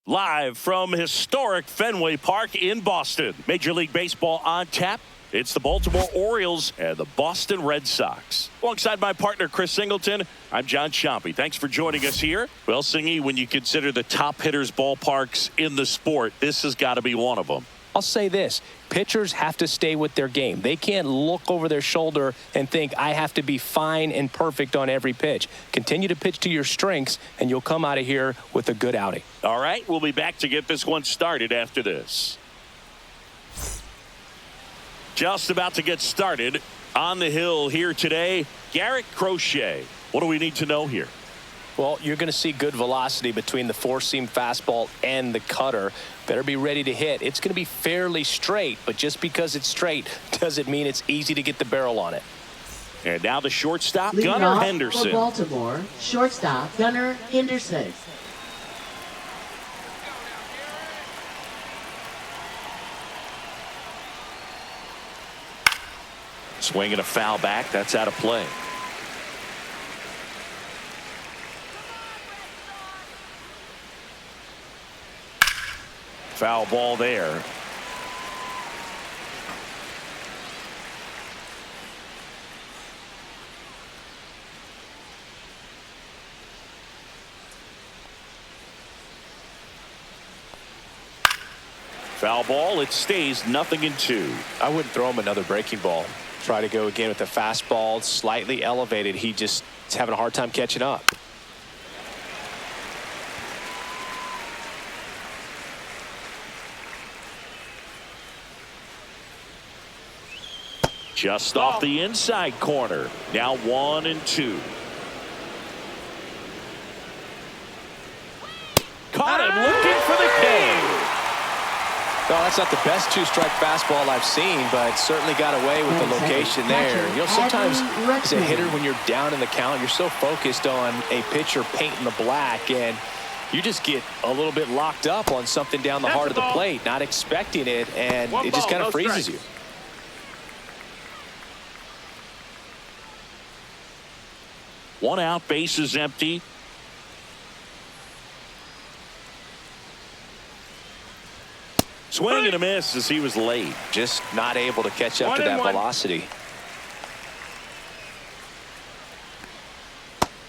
Live from historic Fenway Park in Boston. Major League Baseball on tap. It's the Baltimore Orioles and the Boston Red Sox. Alongside my partner, Chris Singleton, I'm John Chompy. Thanks for joining us here. Well, Singy, when you consider the top hitters' ballparks in the sport, this has got to be one of them. I'll say this. Pitchers have to stay with their game. They can't look over their shoulder and think, I have to be fine and perfect on every pitch. Continue to pitch to your strengths, and you'll come out of here with a good outing. All right, we'll be back to get this one started after this. Just about to get started. On the hill here today, Garrett Crochet. What do we need to know here? Well, you're going to see good velocity between the four-seam fastball and the cutter. Better be ready to hit. It's going to be fairly straight, but just because it's straight doesn't mean it's easy to get the barrel on it. And now the shortstop, Leading Gunnar off Henderson. For Baltimore, shortstop Gunnar Henderson. Swinging a foul back. That's out of play. Foul ball there. Foul ball. It stays 0-2. I wouldn't throw him another breaking ball. Try to go again with the fastball, slightly elevated. He just is having a hard time catching up. Just off the inside corner. Now 1-2. Caught him looking for the K. Well, that's not the best two-strike fastball I've seen, but certainly got away with the location there. You know, sometimes as a hitter, when you're down in the count, you're so focused on a pitcher painting the black, and you just get a little bit locked up on something down the heart of the plate, not expecting it, and it just kind of freezes you. One out, base is empty. Swing and a miss as he was late. Just not able to catch up to that velocity.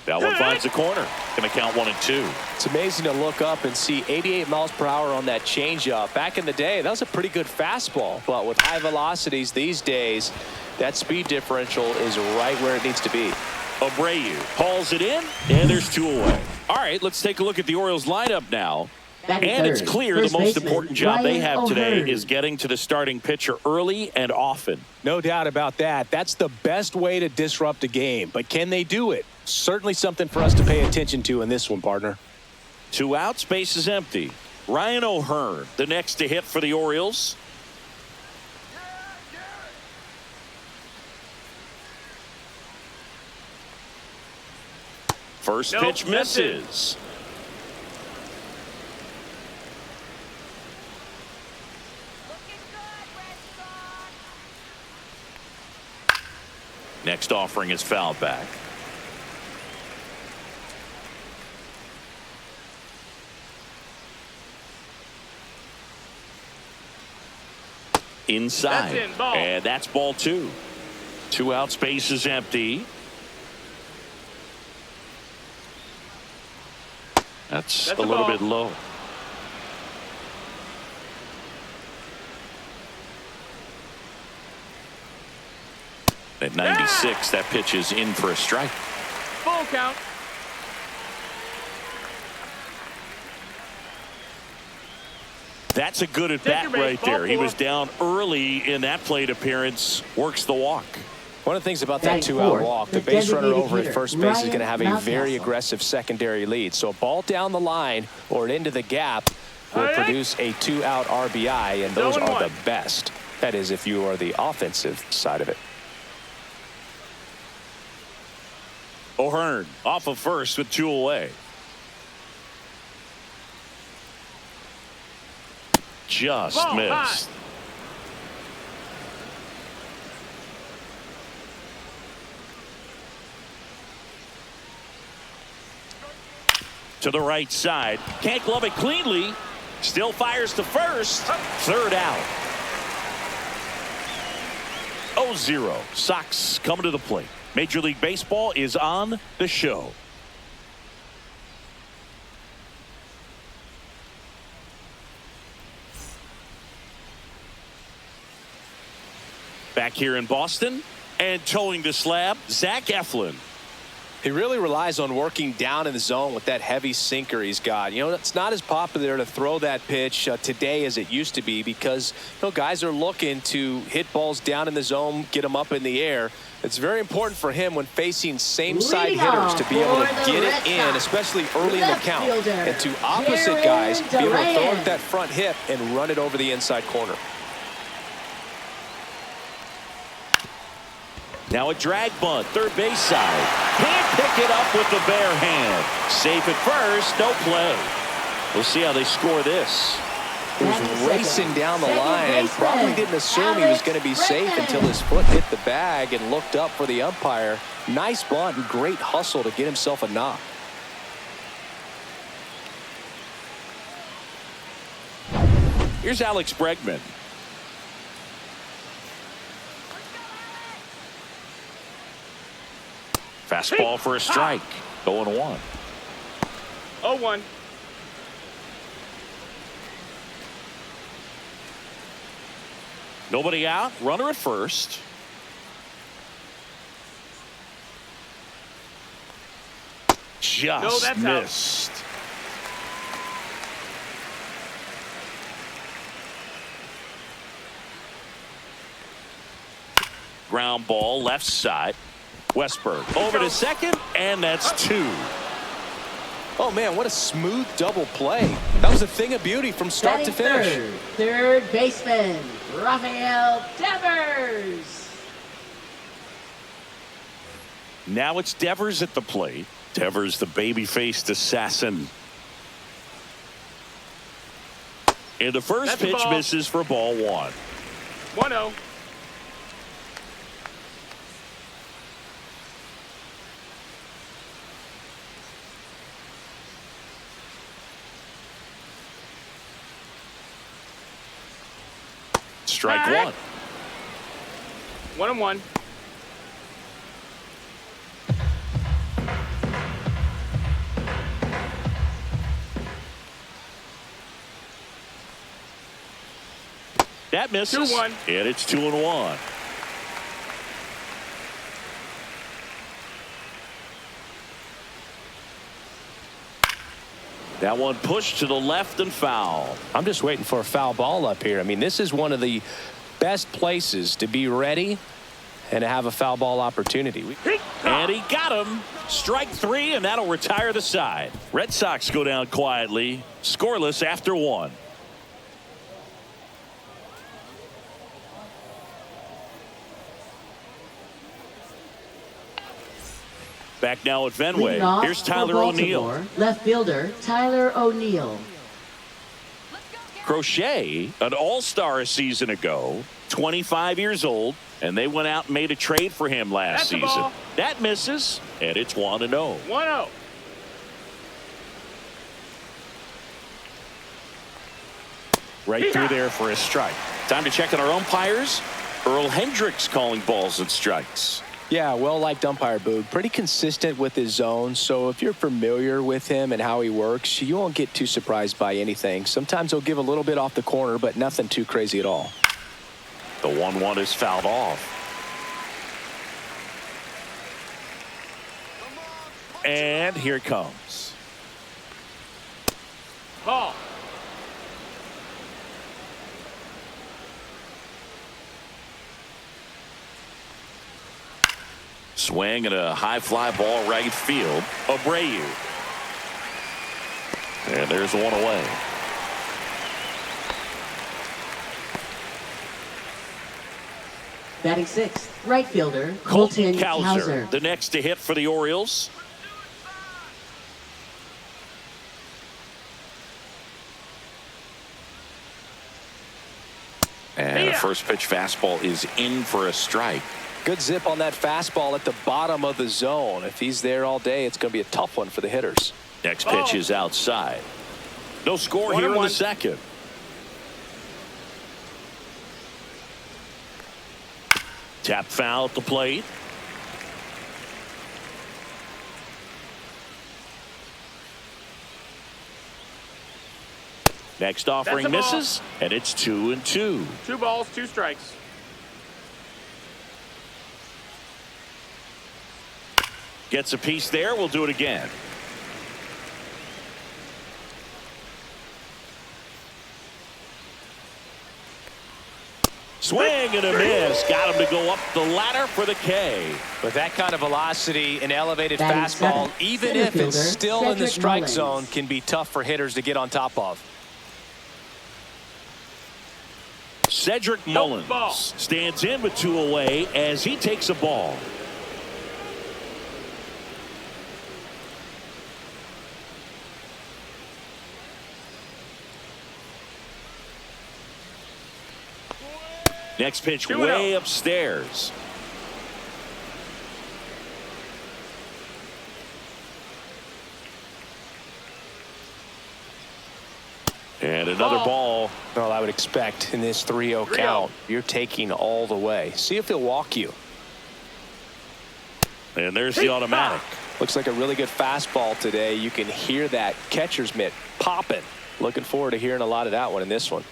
That one finds the corner. Going to count 1-2. It's amazing to look up and see 88 miles per hour on that changeup. Back in the day, that was a pretty good fastball. But with high velocities these days, that speed differential is right where it needs to be. Abreu hauls it in, and there's 2 away. All right, let's take a look at the Orioles lineup now. And it's clear the most important job they have today is getting to the starting pitcher early and often. No doubt about that. That's the best way to disrupt a game. But can they do it? Certainly something for us to pay attention to in this one, partner. 2 outs, base is empty. Ryan O'Hearn, the next to hit for the Orioles. First pitch misses. Next offering is fouled back. Inside. And that's ball 2. 2 outs, base is empty. That's a little bit low. At 96, that pitch is in for a strike. Full count. That's a good at bat right there. He was down early in that plate appearance. Works the walk. One of the things about that 2-out walk, the base runner over at first base is going to have a very aggressive secondary lead. So a ball down the line or into the gap will produce a 2-out RBI, and those are the best. That is, if you are the offensive side of it. O'Hearn off of first with 2 away. Just missed. To the right side. Can't glove it cleanly. Still fires to first. Third out. 0-0. Sox coming to the plate. Major League Baseball is on the show. Back here in Boston and towing the slab, Zach Eflin. He really relies on working down in the zone with that heavy sinker he's got. You know, it's not as popular to throw that pitch today as it used to be because, you know, guys are looking to hit balls down in the zone, get them up in the air. It's very important for him when facing same-side hitters to be able to get it in, especially early in the count. And to opposite guys, be able to throw it at that front hip and run it over the inside corner. Now a drag bunt, third base side. Can't pick it up with the bare hand. Safe at first, no play. We'll see how they score this. He was racing down the line and probably didn't assume he was going to be safe until his foot hit the bag and looked up for the umpire. Nice bunt and great hustle to get himself a knock. Here's Alex Bregman. Fastball for a strike. 0-1. 0-1. Nobody out. Runner at first. Just missed. Ground ball left side. Westberg over to second, and that's 2. Oh, man, what a smooth double play. That was a thing of beauty from start to finish. Third baseman, Rafael Devers. Now it's Devers at the plate. Devers, the baby-faced assassin. And the first pitch misses for ball 1. 1-0. Strike 1. 1-1. That misses. 2-1. And it's 2-1. That one pushed to the left and foul. I'm just waiting for a foul ball up here. I mean, this is one of the best places to be ready and to have a foul ball opportunity. And he got him. Strike 3, and that'll retire the side. Red Sox go down quietly, scoreless after 1. Back now at Fenway. Here's Tyler O'Neill. Left fielder, Tyler O'Neill. Crochet, an all-star a season ago, 25 years old, and they went out and made a trade for him last season. That misses, and it's 1-0. 1-0. Right through there for a strike. Time to check on our umpires. Earl Hendricks calling balls and strikes. Yeah, well-liked umpire, Boog. Pretty consistent with his zone, so if you're familiar with him and how he works, you won't get too surprised by anything. Sometimes he'll give a little bit off the corner, but nothing too crazy at all. The 1-1 is fouled off. And here it comes. Ball. Swing and a high fly ball right field. Abreu. And there's one away. Batting 6th, right fielder, Colton Cowser. The next to hit for the Orioles. And the first pitch fastball is in for a strike. Good zip on that fastball at the bottom of the zone. If he's there all day, it's going to be a tough one for the hitters. Next pitch is outside. No score here in the 1-1. second. Tap foul at the plate. Next offering misses, and it's 2-2. 2 balls, 2 strikes. Gets a piece there. We'll do it again. Swing and a miss. Got him to go up the ladder for the K. With that kind of velocity, an elevated Batting fastball, seventh, even center if it's fielder, still in the Cedric strike Mullins. zone, can be tough for hitters to get on top of. Cedric Ball. Mullins stands in with 2 away as he takes a ball. Next pitch 2-0. way upstairs. And another ball. Well, I would expect in this 3-0 count, you're taking all the way. See if he'll walk you. And there's the automatic. Looks like a really good fastball today. You can hear that catcher's mitt popping. Looking forward to hearing a lot of that one in this one.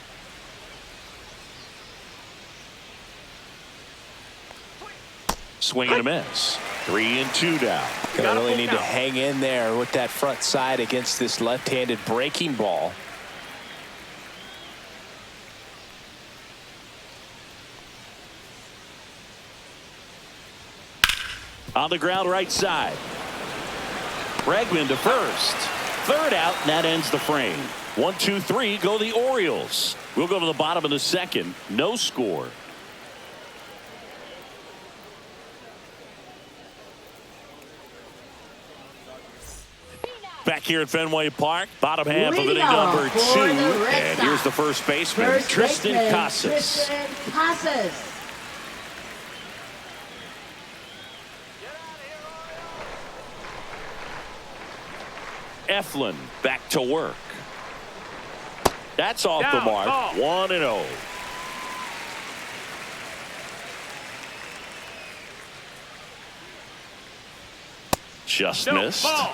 Swing and a miss. 3-2 now. Gonna really need to hang in there with that front side against this left-handed breaking ball. On the ground right side. Bregman to first. Third out, and that ends the frame. 1-2-3 go the Orioles. We'll go to the bottom of the second. No score. Back here at Fenway Park, bottom half of inning number 2. And here's the first baseman, Tristan Casas. Tristan Casas. Eflin back to work. That's off the mark. 1-0. Just missed. Ball.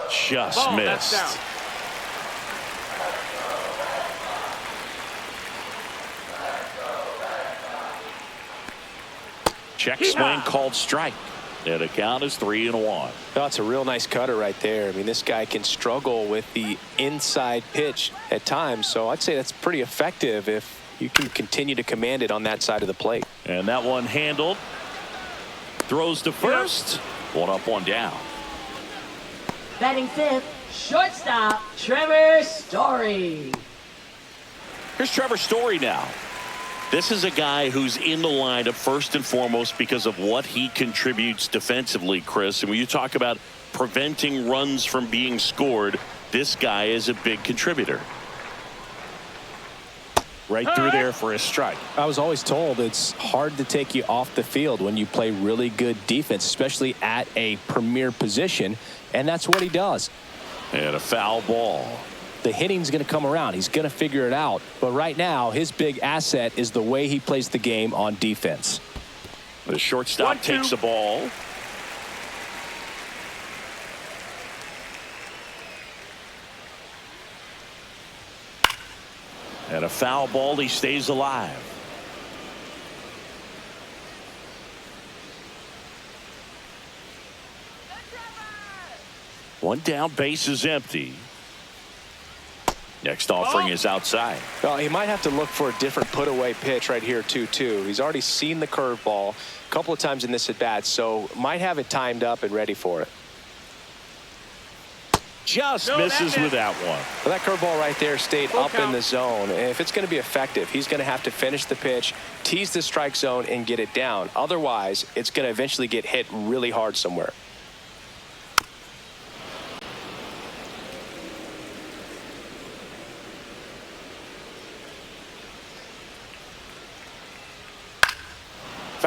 Just Ball. That's missed. down. Check swing called strike. And the count is 3-1. That's a real nice cutter right there. I mean, this guy can struggle with the inside pitch at times, so I'd say that's pretty effective if you can continue to command it on that side of the plate. And that one handled. Throws to first. 1 up, 1 down. Batting fifth, shortstop, Trevor Story. Here's Trevor Story now. This is a guy who's in the lineup first and foremost because of what he contributes defensively, Chris. And when you talk about preventing runs from being scored, this guy is a big contributor. Right through there for a strike. I was always told it's hard to take you off the field when you play really good defense, especially at a premier position, and that's what he does. And a foul ball. The hitting's going to come around. He's going to figure it out. But right now, his big asset is the way he plays the game on defense. The shortstop 1-2. takes the ball. And a foul ball. He stays alive. One down, base is empty. Next offering is outside. Well, he might have to look for a different put-away pitch right here, 2-2. He's already seen the curveball a couple of times in this at-bat, so might have it timed up and ready for it. Just misses with that one. Well, that curveball right there stayed Full up in count. the zone. And if it's going to be effective, he's going to have to finish the pitch, tease the strike zone, and get it down. Otherwise, it's going to eventually get hit really hard somewhere.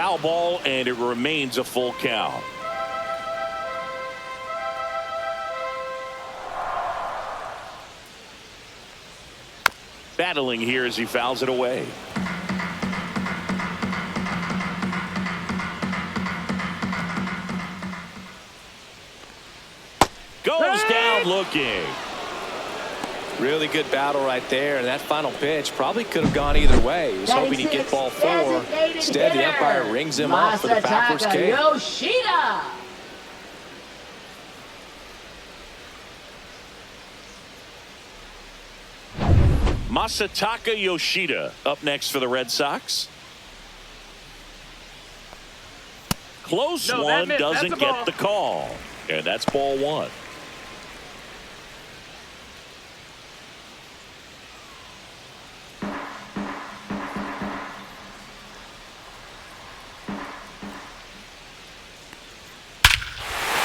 Foul ball, and it remains a full count. Battling here as he fouls it away. Goes down looking. Really good battle right there, and that final pitch probably could have gone either way. He was hoping he'd get ball 4. Instead, the umpire rings him off for the backwards kick. Yoshida. Masataka Yoshida up next for the Red Sox. Close one, doesn't get the call. And that's ball 1.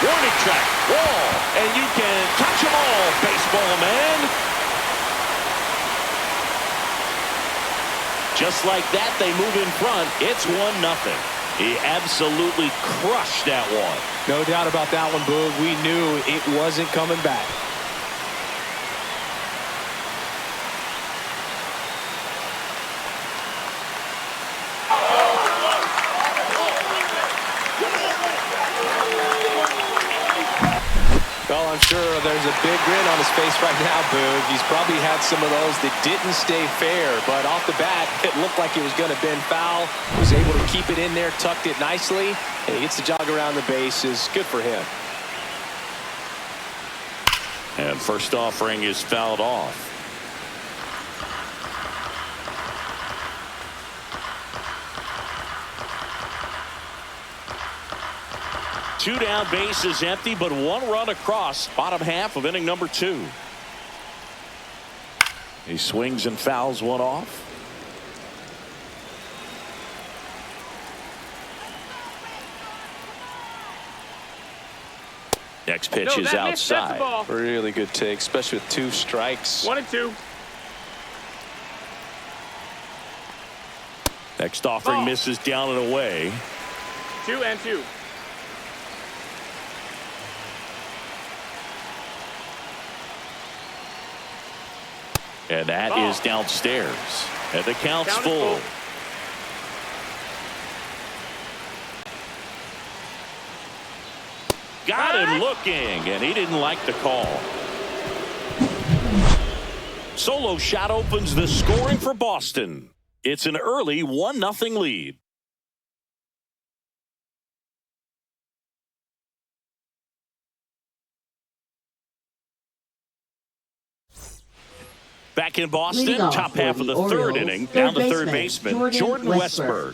Warning track, wall, and you can catch them all, baseball man. Just like that, they move in front. It's 1-0. He absolutely crushed that one. No doubt about that one, Boog. We knew it wasn't coming back. Well, I'm sure there's a big grin on his face right now, Boog. He's probably had some of those that didn't stay fair, but off the bat, it looked like it was going to bend foul. Was able to keep it in there, tucked it nicely, and he gets the jog around the bases. Good for him. And first offering is fouled off. Two down, bases empty, but 1 run across. Bottom half of inning number 2. He swings and fouls one off. Next pitch is outside. Really good take, especially with 2 strikes. 1-2. Next offering misses down and away. 2-2. And that is downstairs. And the count's full. Got him looking, and he didn't like the call. Solo shot opens the scoring for Boston. It's an early 1-0 lead. Back in Boston, top half of the third inning, down to third baseman, Jordan Westburg.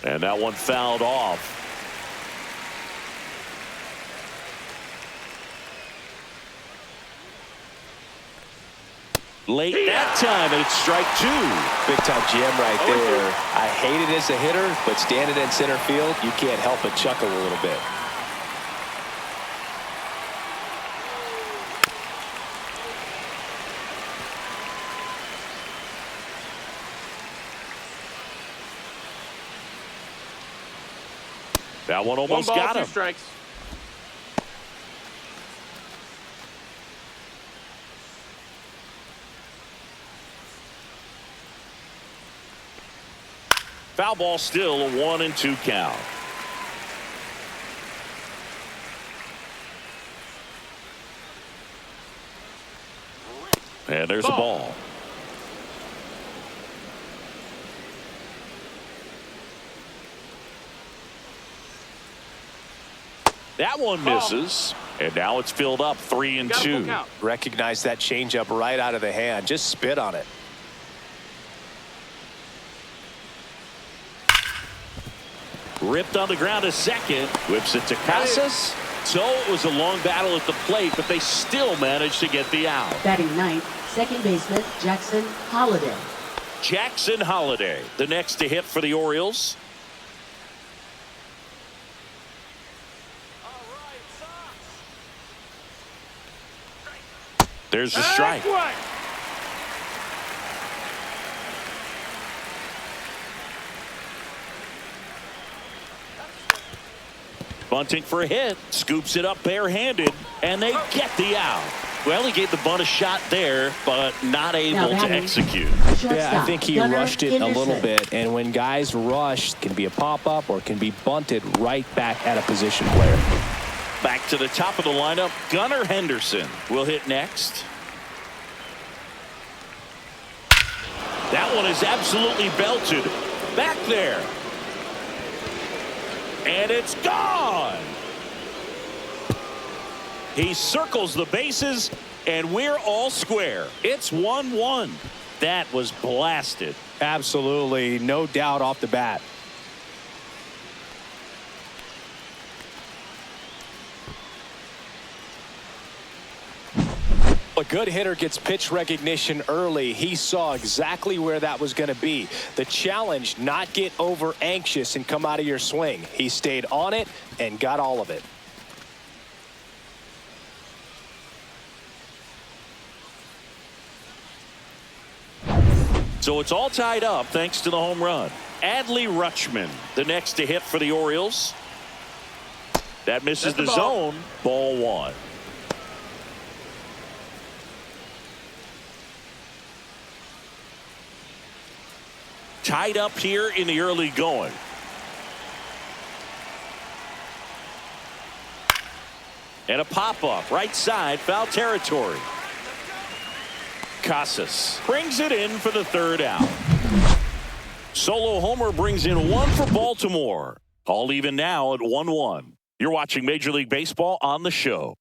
And that one fouled off. Late that time, and it's strike 2. Big time jam right there. I hate it as a hitter, but standing in center field, you can't help but chuckle a little bit. That one almost got him. 2 strikes. Foul ball, still a 1-2 count. And there's a ball. That one misses, and now it's filled up 3-2. Recognize that changeup right out of the hand. Just spit on it. Ripped on the ground to second. Whips it to Casas. So it was a long battle at the plate, but they still managed to get the out. Batting ninth, second baseman Jackson Holliday. Jackson Holliday, the next to hit for the Orioles. There's a strike. Bunting for a hit. Scoops it up barehanded, and they get the out. Well, he gave the bunt a shot there, but not able to execute. Yeah, I think he rushed it a little bit. And when guys rush, it can be a pop-up or it can be bunted right back at a position player. Back to the top of the lineup, Gunnar Henderson will hit next. That one is absolutely belted. Back there. And it's gone. He circles the bases, and we're all square. It's 1-1. That was blasted. Absolutely, no doubt off the bat. A good hitter gets pitch recognition early. He saw exactly where that was going to be. The challenge, not get over anxious and come out of your swing. He stayed on it and got all of it. So it's all tied up thanks to the home run. Adley Rutschman, the next to hit for the Orioles. That misses the zone. Ball one. Tied up here in the early going. And a pop-up right side, foul territory. Casas brings it in for the third out. Solo homer brings in one for Baltimore. All even now at 1-1. You're watching Major League Baseball on the show.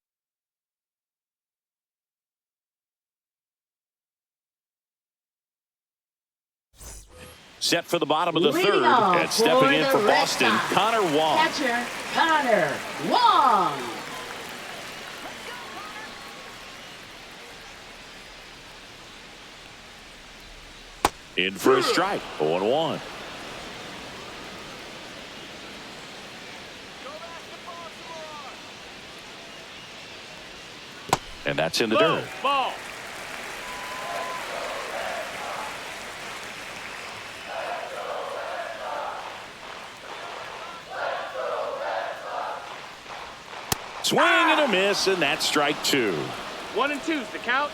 Set for the bottom of the third, and stepping in for Boston, Connor Wong. Catcher, Connor Wong. In for a strike, 0-1. And that's in the dirt. Ball. Swing and a miss, and that's strike two. 1 and 2's the count.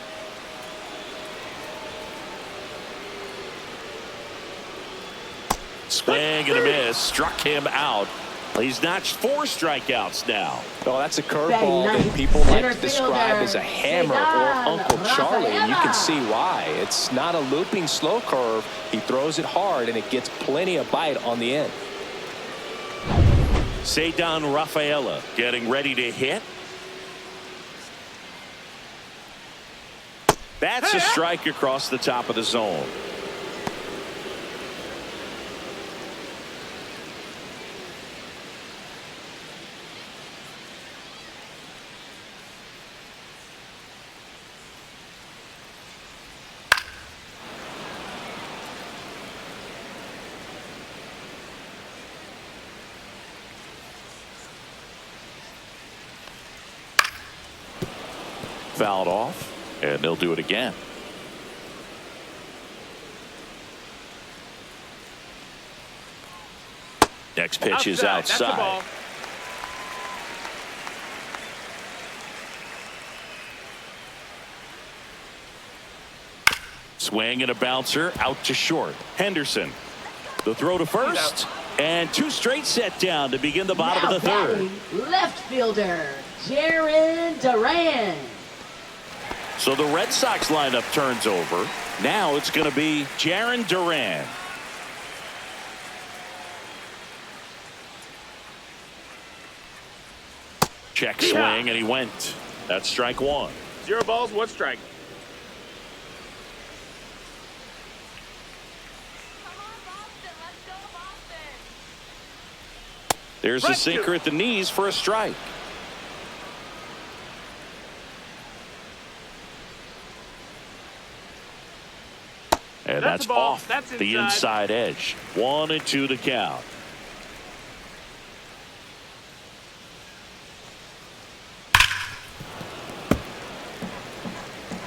Swing and a miss, struck him out. He's notched 4 strikeouts now. Oh, that's a curveball that people like to describe as a hammer or Uncle Charlie, and you can see why. It's not a looping slow curve. He throws it hard, and it gets plenty of bite on the end. Cedar Rafaela getting ready to hit. That's a strike across the top of the zone. Fouled off, and they'll do it again. Next pitch is outside. That's a ball. Swing and a bouncer out to short. Henderson, the throw to first, and 2 straight set down to begin the bottom of the third. Left fielder, Jaron Duran. So the Red Sox lineup turns over. Now it's going to be Jaron Duran. Check swing, and he went. That's strike 1. 0 balls, 1 strike. There's a sinker at the knees for a strike. And that's off the inside edge. 1-2 to count.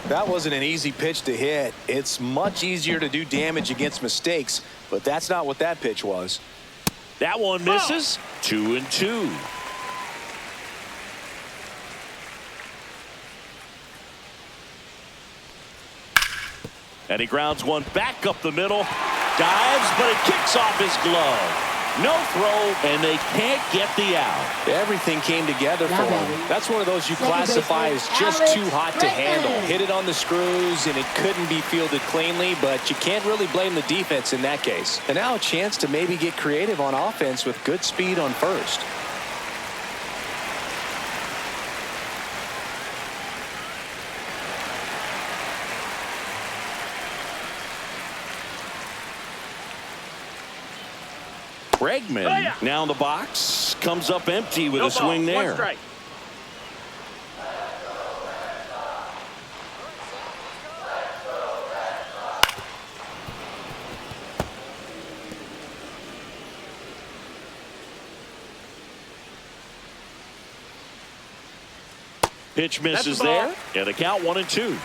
That wasn't an easy pitch to hit. It's much easier to do damage against mistakes, but that's not what that pitch was. That one misses. 2-2. And he grounds one back up the middle. Dives, but it kicks off his glove. No throw, and they can't get the out. Everything came together for him. That's one of those you classify as just too hot to handle. Hit it on the screws, and it couldn't be fielded cleanly, but you can't really blame the defense in that case. And now a chance to maybe get creative on offense with good speed on first. Bregman now in the box, comes up empty with a swing there. One strike. Pitch misses there, and the count 1-2.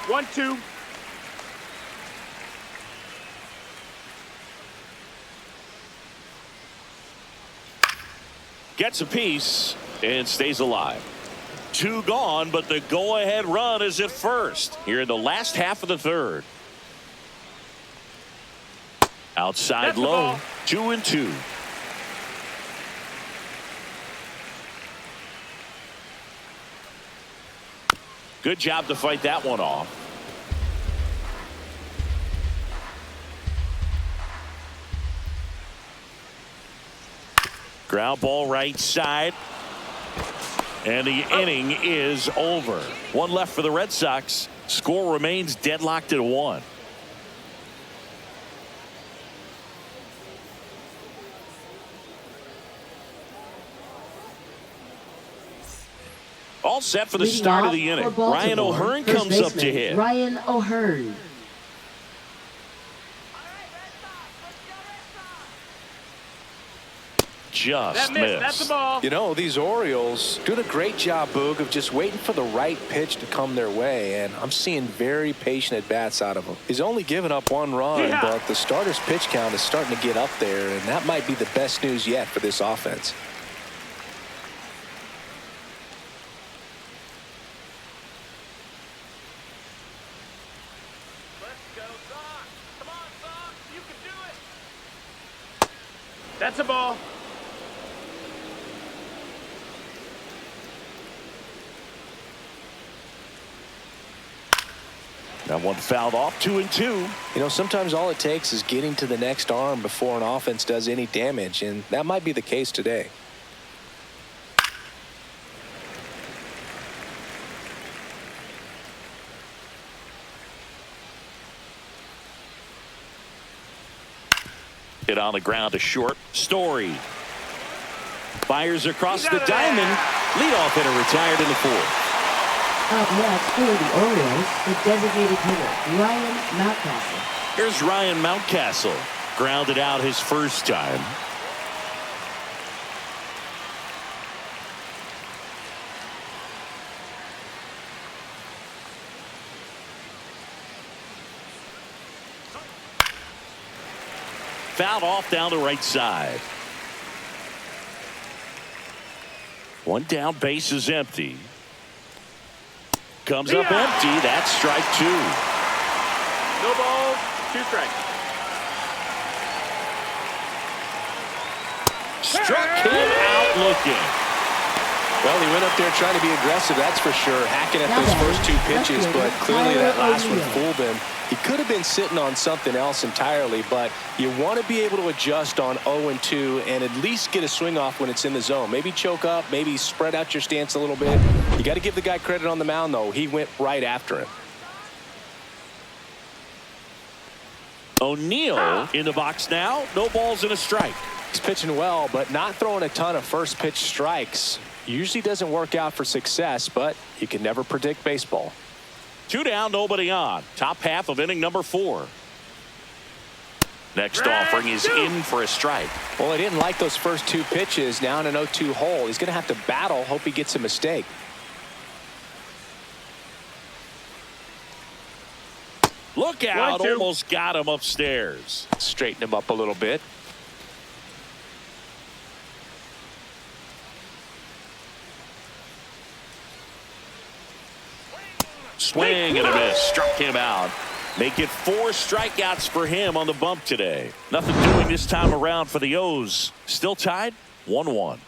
1-2. Gets a piece and stays alive. 2 gone, but the go-ahead run is at first here in the last half of the third. Outside low, 2-2. Good job to fight that one off. Ground ball right side. And the inning is over. 1 left for the Red Sox. Score remains deadlocked at 1. All set for the start of the inning. Ryan O'Hearn comes up to hit. Ryan O'Hearn. Just That's missed. the ball. You know, these Orioles doing a great job, Boog, of just waiting for the right pitch to come their way, and I'm seeing very patient at-bats out of him. He's only given up 1 run, but the starter's pitch count is starting to get up there, and that might be the best news yet for this offense. Let's go, Sox. Come on, Sox. You can do it. That's a ball. That one fouled off. 2-2. You know, sometimes all it takes is getting to the next arm before an offense does any damage, and that might be the case today. Hit on the ground to short. Story fires across the diamond. Leadoff hitter retired in the 4th. Up next for the Orioles, the designated hitter, Ryan Mountcastle. Here's Ryan Mountcastle. Grounded out his first time. Fouled off down the right side. 1 down, base is empty. Comes up empty. That's strike 2. No balls, 2 strikes. Struck him out looking. Well, he went up there trying to be aggressive, that's for sure, hacking at those first 2 pitches, but clearly that last one fooled him. He could have been sitting on something else entirely, but you want to be able to adjust on 0-2 and at least get a swing off when it's in the zone. Maybe choke up, maybe spread out your stance a little bit. You got to give the guy credit on the mound, though. He went right after him. O'Neill in the box now. No balls and a strike. He's pitching well, but not throwing a ton of first pitch strikes. Usually doesn't work out for success, but you can never predict baseball. 2 down, nobody on. Top half of inning number 4. Next offering is in for a strike. Well, he didn't like those first 2 pitches. Now in an 0-2 hole. He's going to have to battle. Hope he gets a mistake. Look out. Almost got him upstairs. Straighten him up a little bit. Swing and a miss. Struck him out. Make it 4 strikeouts for him on the bump today. Nothing doing this time around for the O's. Still tied 1-1.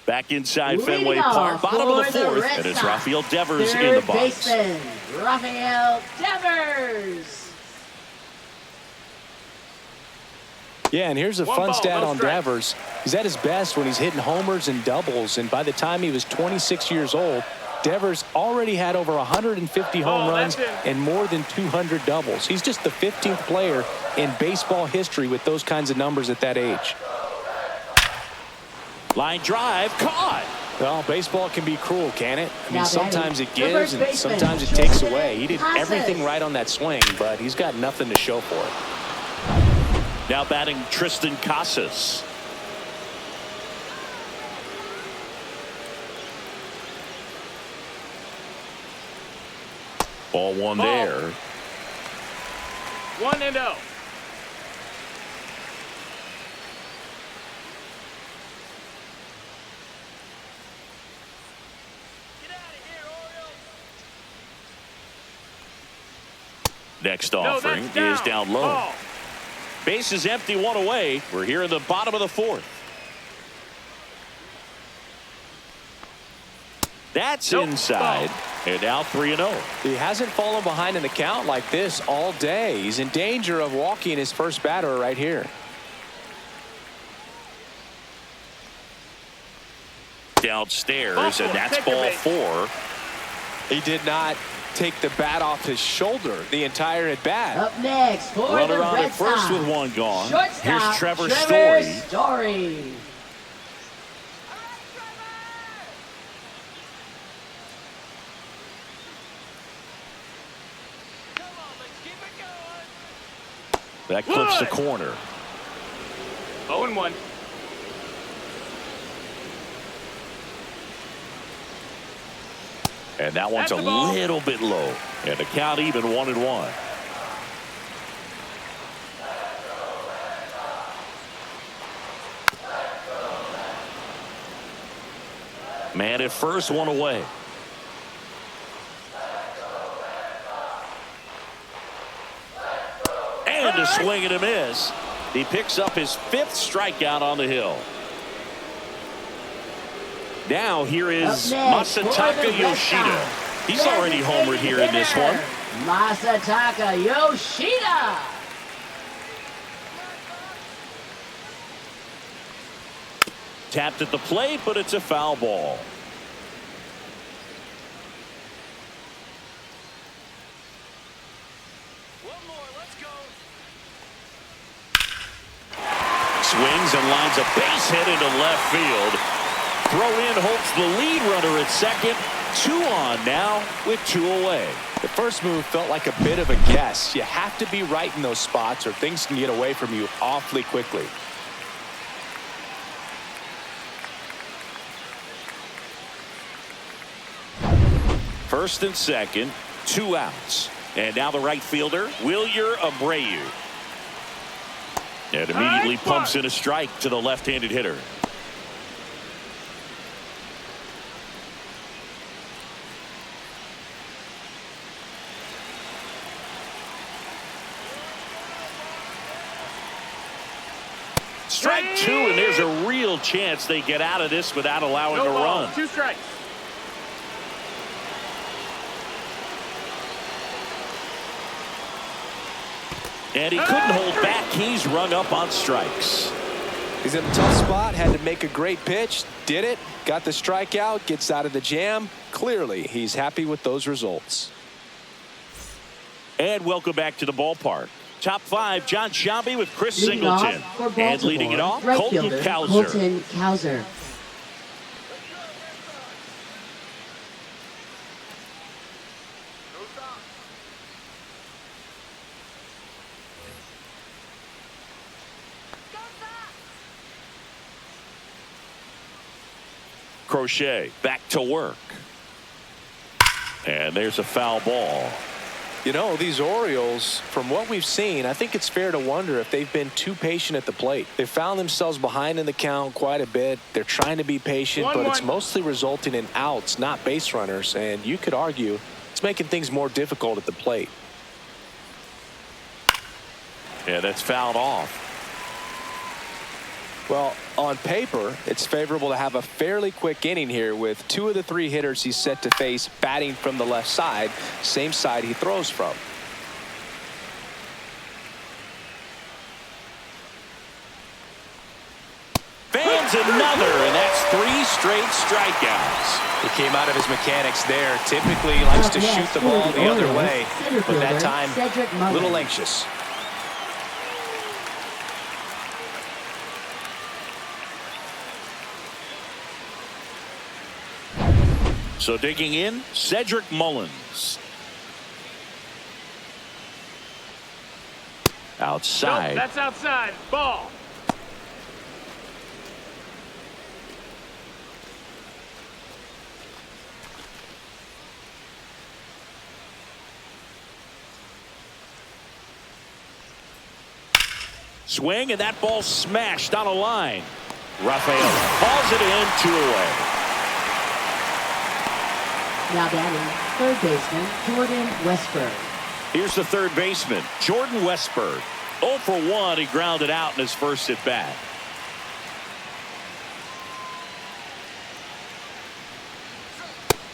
Back inside Fenway Park, bottom of the 4th, and it's Rafael Devers in the box. Baseman, Rafael Devers. Yeah, and here's a fun stat on Devers. He's at his best when he's hitting homers and doubles, and by the time he was 26 years old, Devers already had over 150 home runs and more than 200 doubles. He's just the 15th player in baseball history with those kinds of numbers at that age. Line drive, caught. Well, baseball can be cruel, can it? I mean, Now sometimes it batting, gives and first baseman, sometimes it takes Tristan away. He did everything Casas. right on that swing, but he's got nothing to show for it. Now batting Tristan Casas. Ball 1 there. 1-0. Next offering is down low. Ball. Base is empty, 1 away. We're here in the bottom of the 4th. That's inside. And now 3-0. He hasn't fallen behind in the count like this all day. He's in danger of walking his first batter right here. Downstairs, and that's ball 4. He did not take the bat off his shoulder the entire at bat. Up next for Runner the on Red at first Sox. with 1 gone. Shortstop, Here's Trevor Story. Story. Come on, let's keep it going. That clips the corner. 0-1. And that one's That's a the ball. little bit low. And the count even 1-1. Man at first, 1 away. And a swing and a miss. He picks up his 5th strikeout on the hill. Now here is Up next for the Masataka Red Yoshida. Sox. He's already homered here in this one. Masataka Yoshida. Tapped at the plate, but it's a foul ball. One more, let's go. Swings and lines a base hit into left field. Throw in holds the lead runner at second. 2 on now with 2 away. The first move felt like a bit of a guess. You have to be right in those spots or things can get away from you awfully quickly. First and second, 2 outs. And now the right fielder, Wilyer Abreu. And immediately pumps in a strike to the left-handed hitter. Strike 2, and there's a real chance they get out of this without allowing a run. 2 strikes. And he couldn't hold back. He's rung up on strikes. He's in a tough spot, had to make a great pitch, did it, got the strikeout, gets out of the jam. Clearly, he's happy with those results. And welcome back to the ballpark. Top 5, John Sciambi with Chris Leading off Singleton. for Baltimore, And leading it off, right Colton fielder, Cowser. Colton Cowser. Crochet back to work. And there's a foul ball. You know, these Orioles, from what we've seen, I think it's fair to wonder if they've been too patient at the plate. They've found themselves behind in the count quite a bit. They're trying to be patient, but it's mostly resulting in outs, not base runners. And you could argue it's making things more difficult at the plate. Yeah, that's fouled off. Well, on paper, it's favorable to have a fairly quick inning here with 2 of the 3 hitters he's set to face batting from the left side, same side he throws from. Fans another, and that's 3 straight strikeouts. He came out of his mechanics there. Typically he likes to shoot the ball the other way, but that time a little anxious. So digging in, Cedric Mullins. Outside. Nope, that's outside. Ball. Swing, and that ball smashed on a line. Rafael hauls it in, 2 away. Now batting, third baseman, Jordan Westberg. Here's the third baseman, Jordan Westberg. 0 for 1, he grounded out in his first at bat.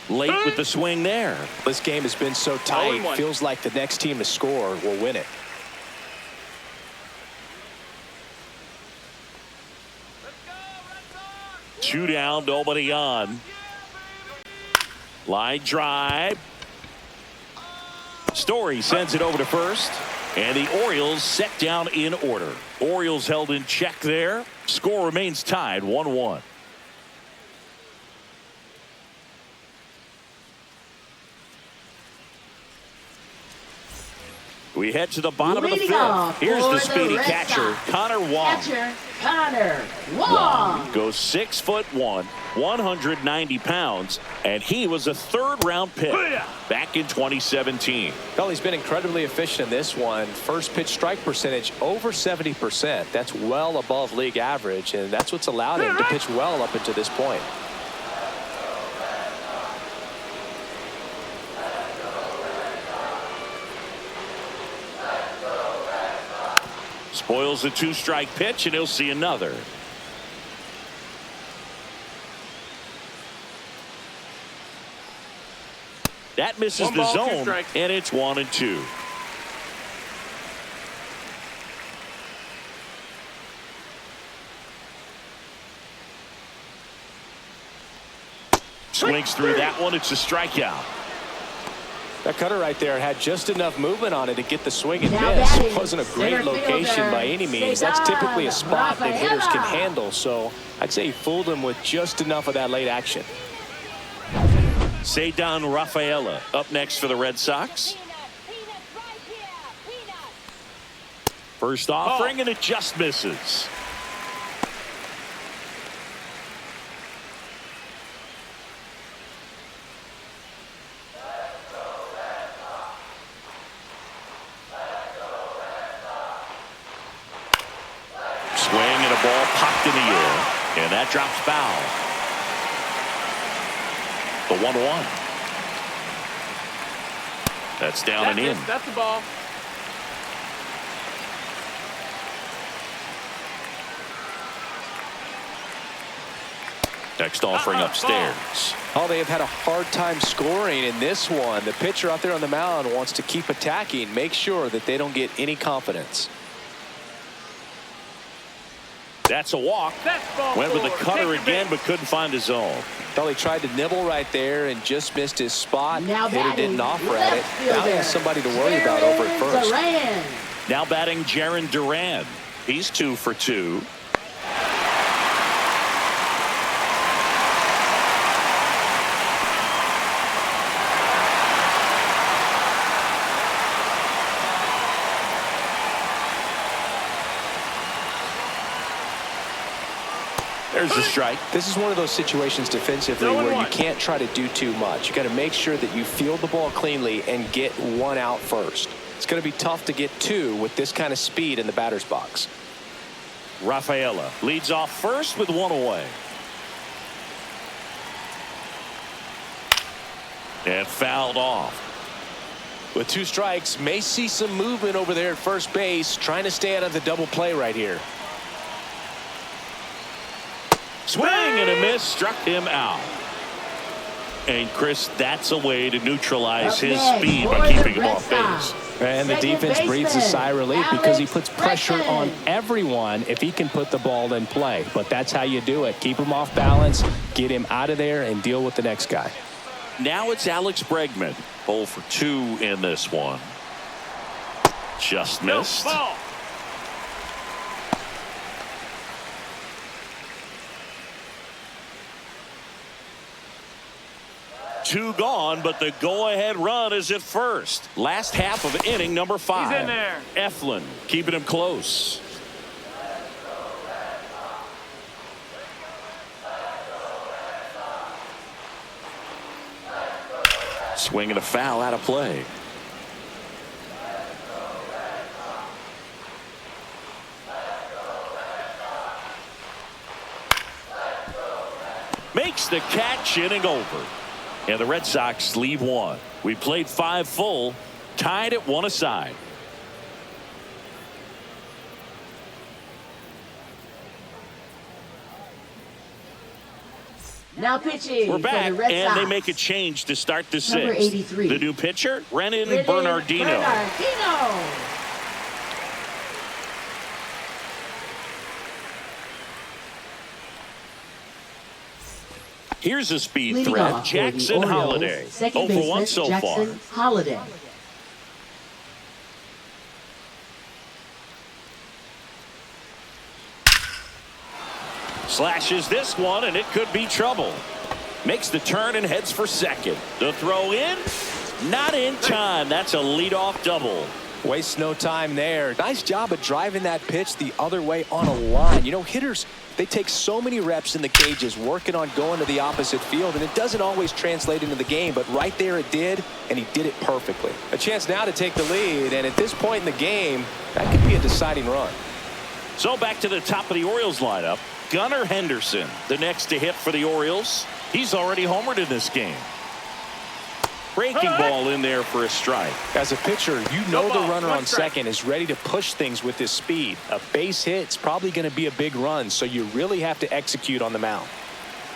Late with the swing there. This game has been so tight, feels like the next team to score will win it. Let's go, Red Sox. 2 down, nobody on. Line drive. Story sends it over to first. And the Orioles set down in order. Orioles held in check there. Score remains tied 1-1. We head to the bottom of the fifth. Here's the speedy catcher, Connor Wong. Catcher, Connor Wong. Goes 6'1", 190 pounds, and he was a third-round pick back in 2017. Well, he's been incredibly efficient in this one. First pitch strike percentage over 70%. That's well above league average, and that's what's allowed him to pitch well up until this point. Spoils the 2-strike pitch, and he'll see another. That misses the zone, and it's 1-2. Swings through that one. It's a strikeout. That cutter right there had just enough movement on it to get the swing and miss. It wasn't a great location by any means. That's typically a spot that hitters can handle, so I'd say he fooled him with just enough of that late action. Cedric Rafaela up next for the Red Sox. First offering, and it just misses. Swing and a ball popped in the air, and that drops foul. The 1-1. That's down and in. That's the ball. Next offering upstairs. Oh, they have had a hard time scoring in this one. The pitcher out there on the mound wants to keep attacking, make sure that they don't get any confidence. That's a walk. Went with the cutter again, but couldn't find his zone. Well, he tried to nibble right there and just missed his spot. Now Hitter didn't offer at it. fielder, Now he has somebody to worry about over at first. Duran. Now batting Jaron Duran. He's 2 for 2. There's a strike. This is one of those situations defensively where you can't try to do too much. You got to make sure that you field the ball cleanly and get one out first. It's going to be tough to get two with this kind of speed in the batter's box. Rafaela leads off first with one away. And fouled off. With two strikes, may see some movement over there at first base, trying to stay out of the double play right here. Swing and a miss, struck him out. And Chris, that's a way to neutralize his speed by keeping him off base. And the defense breathes a sigh of relief because he puts pressure on everyone if he can put the ball in play. But that's how you do it. Keep him off balance, get him out of there, and deal with the next guy. Now it's Alex Bregman. 0 for 2 in this one. Just missed. Ball. Two gone, but the go-ahead run is at first. Last half of inning number 5. He's in there. Eflin keeping him close. Swing and a foul out of play. Makes the catch, inning over. And the Red Sox leave one. We played 5 full, tied at 1 aside. Now pitching We're back, for the Red and Sox. they make a change to start the Number 6th. 83. The new pitcher, Renan Renan Bernardino. Here's a speed Leading threat, off for Jackson the Orioles, Holiday. second 0 for 1 baseman, so Jackson far. Holiday. Slashes this one, and it could be trouble. Makes the turn and heads for second. The throw in, not in time. That's a leadoff double. Wastes no time there. Nice job of driving that pitch the other way on a line. You know, hitters, they take so many reps in the cages working on going to the opposite field, and it doesn't always translate into the game, but right there it did, and he did it perfectly. A chance now to take the lead, and at this point in the game, that could be a deciding run. So back to the top of the Orioles lineup. Gunnar Henderson, the next to hit for the Orioles. He's already homered in this game. Breaking ball in there for a strike. As a pitcher, you know No ball, the runner one on strike. second is ready to push things with his speed. A base hit's probably going to be a big run, so you really have to execute on the mound.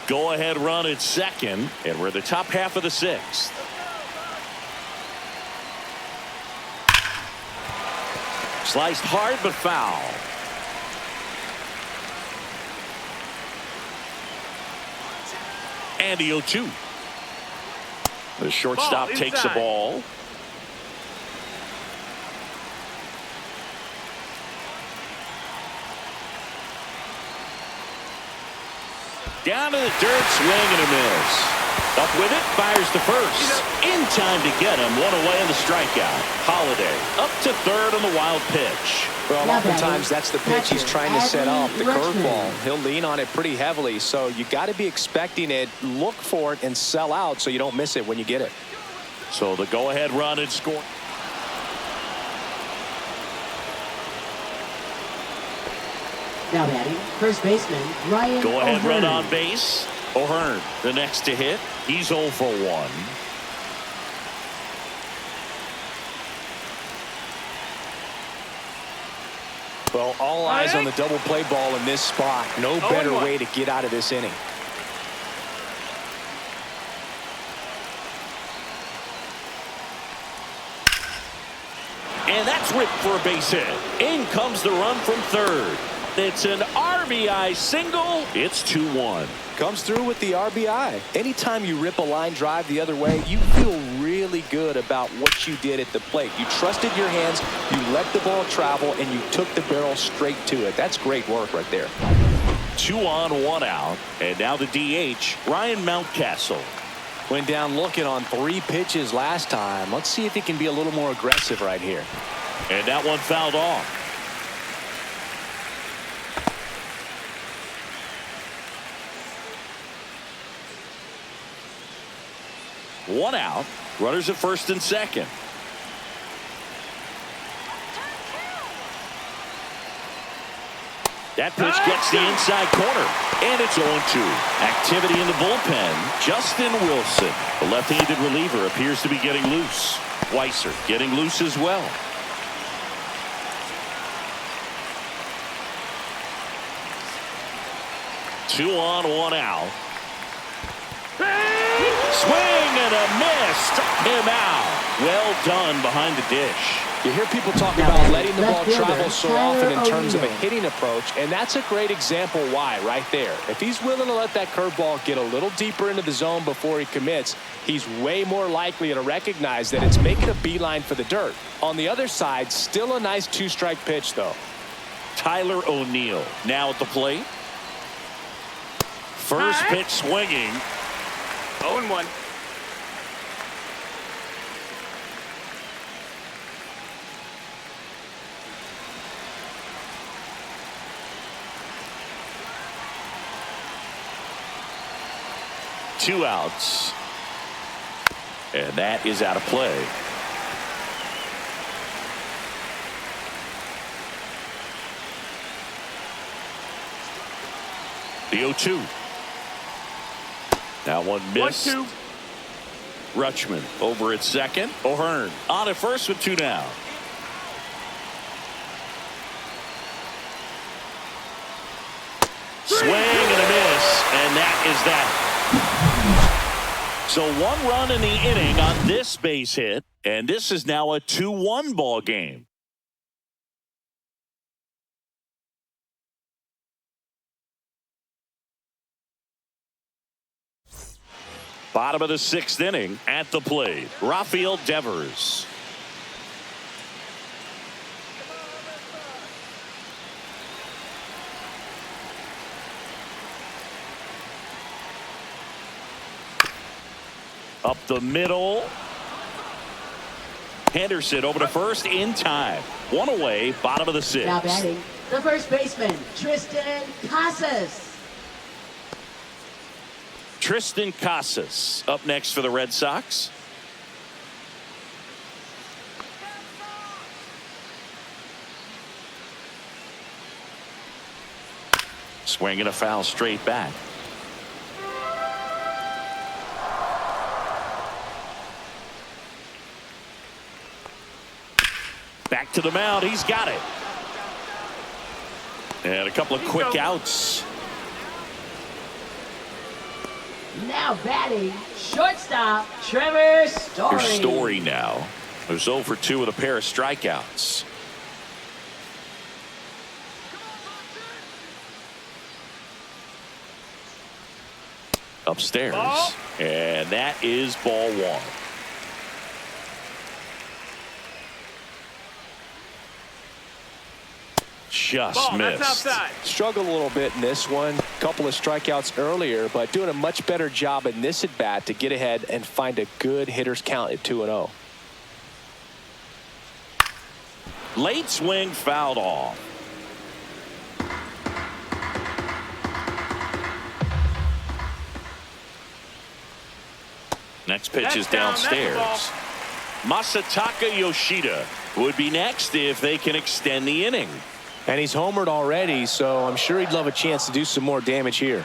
Go ahead run at second, and we're the top half of the 6th. Sliced hard but foul. And the 0-2. The shortstop Ball takes the inside. ball. Down to the dirt, swing and a miss. Up with it, fires to first. In time to get him, one away in the strikeout. Holiday up to third on the wild pitch. Well, Now oftentimes batting, that's the pitch he's catcher, trying to set up, the Adley curveball. Rutschman. He'll lean on it pretty heavily, so you got to be expecting it, look for it, and sell out so you don't miss it when you get it. So the go-ahead run and score. Now batting, first baseman Ryan Go-ahead O'Hearn. run on base. O'Hearn, the next to hit. He's 0 for 1. Well, all eyes on the double play ball in this spot. No better 0-1. way to get out of this inning. And that's ripped for a base hit. In comes the run from third. It's an RBI single. It's 2-1. Comes through with the RBI. Anytime you rip a line drive the other way, you feel really good about what you did at the plate. You trusted your hands, you let the ball travel, and you took the barrel straight to it. That's great work right there. 2 on, 1 out. And now the DH, Ryan Mountcastle. Went down looking on 3 pitches last time. Let's see if he can be a little more aggressive right here. And that one fouled off. 1 out. Runners at first and second. That pitch gets the inside corner, and it's 0-2. Activity in the bullpen. Justin Wilson, the left-handed reliever, appears to be getting loose. Weiser getting loose as well. Two on, 1 out. Swing and a miss. Struck him out. Well done behind the dish. You hear people talk about letting the ball travel so often in terms of a hitting approach, and that's a great example why right there. If he's willing to let that curveball get a little deeper into the zone before he commits, he's way more likely to recognize that it's making a beeline for the dirt. On the other side, still a nice 2-strike pitch, though. Tyler O'Neill now at the plate. First pitch swinging. 0-1. Two outs. And that is out of play. The 0-2. Now one missed. 1-2. Rutschman over at second. O'Hearn on at first with 2 down. Swing and a miss, and that is that. So 1 run in the inning on this base hit, and this is now a 2-1 ball game. Bottom of the 6th inning at the plate, Rafael Devers. Up the middle. Henderson over to first in time. 1 away, bottom of the 6th. Now batting, the first baseman, Tristan Casas. Tristan Casas up next for the Red Sox. Swinging a foul straight back. Back to the mound. He's got it. And a couple of quick outs. Now batting, shortstop, Trevor Story. Here's Story now. Who's 0 for 2 with a pair of strikeouts. Upstairs. Ball. And that is ball 1. Just Ball, missed. that's outside. Struggled a little bit in this one. Couple of strikeouts earlier, but doing a much better job in this at bat to get ahead and find a good hitter's count at 2-0. Late swing fouled off. Next pitch is downstairs. Masataka Yoshida would be next if they can extend the inning. And he's homered already, so I'm sure he'd love a chance to do some more damage here.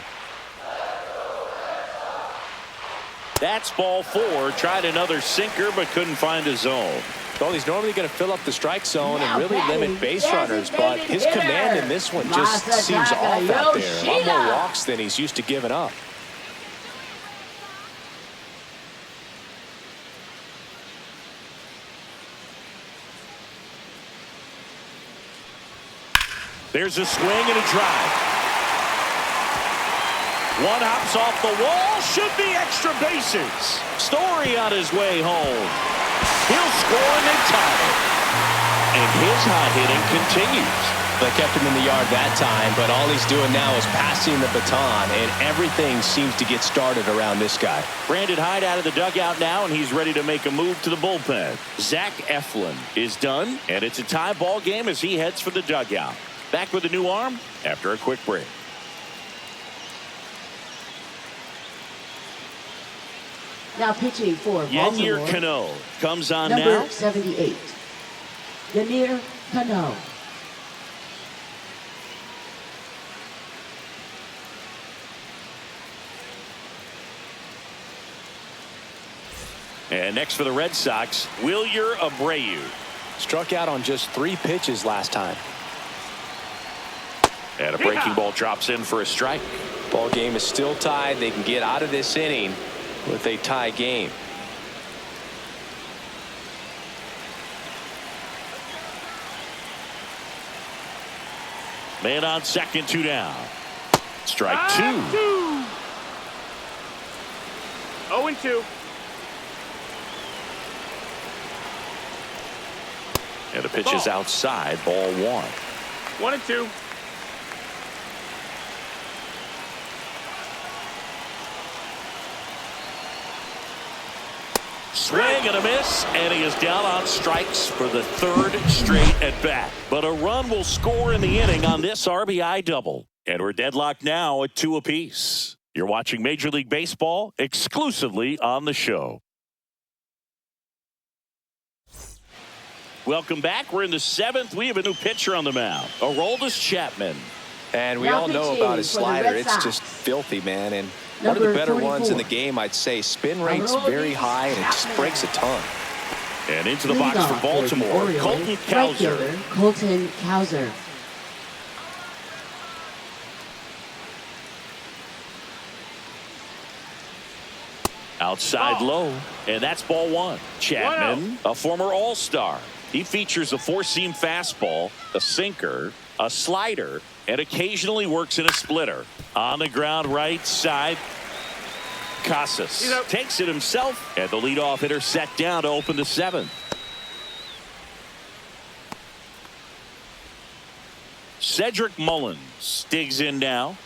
That's ball 4. Tried another sinker but couldn't find a zone. Well, he's normally going to fill up the strike zone and really limit base runners, but his command in this one just seems off out there. A lot more walks than he's used to giving up. There's a swing and a drive. One hops off the wall. Should be extra bases. Story on his way home. He'll score and they tie it. And his hot hitting continues. They kept him in the yard that time, but all he's doing now is passing the baton, and everything seems to get started around this guy. Brandon Hyde out of the dugout now, and he's ready to make a move to the bullpen. Zach Eflin is done, and it's a tie ball game as he heads for the dugout. Back with a new arm after a quick break. Now pitching for Yennier Baltimore, Cano comes on number now. 78. Yennier Cano. And next for the Red Sox, Wilyer Abreu. Struck out on just 3 pitches last time. And a breaking ball drops in for a strike. Ball game is still tied. They can get out of this inning with a tie game. Man on second, 2 down. Strike 2. 0-2. And the pitch is outside, ball 1. 1-2. Swing and a miss, and he is down on strikes for the 3rd straight at bat. But a run will score in the inning on this RBI double. And we're deadlocked now at 2 apiece. You're watching Major League Baseball exclusively on the show. Welcome back. We're in the 7th. We have a new pitcher on the mound, Aroldis Chapman. And we Now all know pitching about his for the slider. Red It's Sox. just filthy, man. And one of Number the better 44. ones in the game, I'd say. Spin rate's very high, and it just breaks a ton. And into the Leading box for off for the Baltimore, Orioles, Colton right Cowser. fielder, Colton Cowser. Outside low, and that's ball 1. Chapman, a former All-Star. He features a 4-seam fastball, a sinker, a slider, and occasionally works in a splitter. On the ground right side, Casas takes it himself, and the leadoff hitter set down to open the 7th. Cedric Mullins digs in now.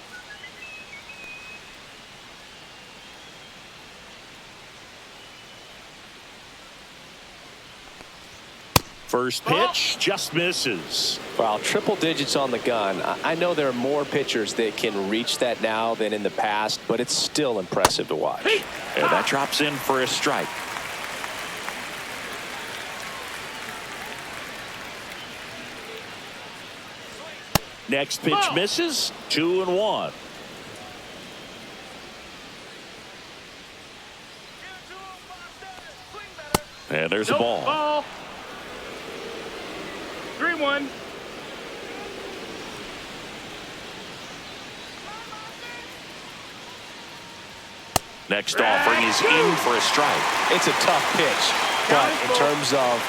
First pitch just misses. Wow, triple digits on the gun. I know there are more pitchers that can reach that now than in the past, but it's still impressive to watch. And that drops in for a strike. Next pitch misses. 2-1. And there's a ball. 3-1. Next offering is in for a strike. It's a tough pitch, but in terms of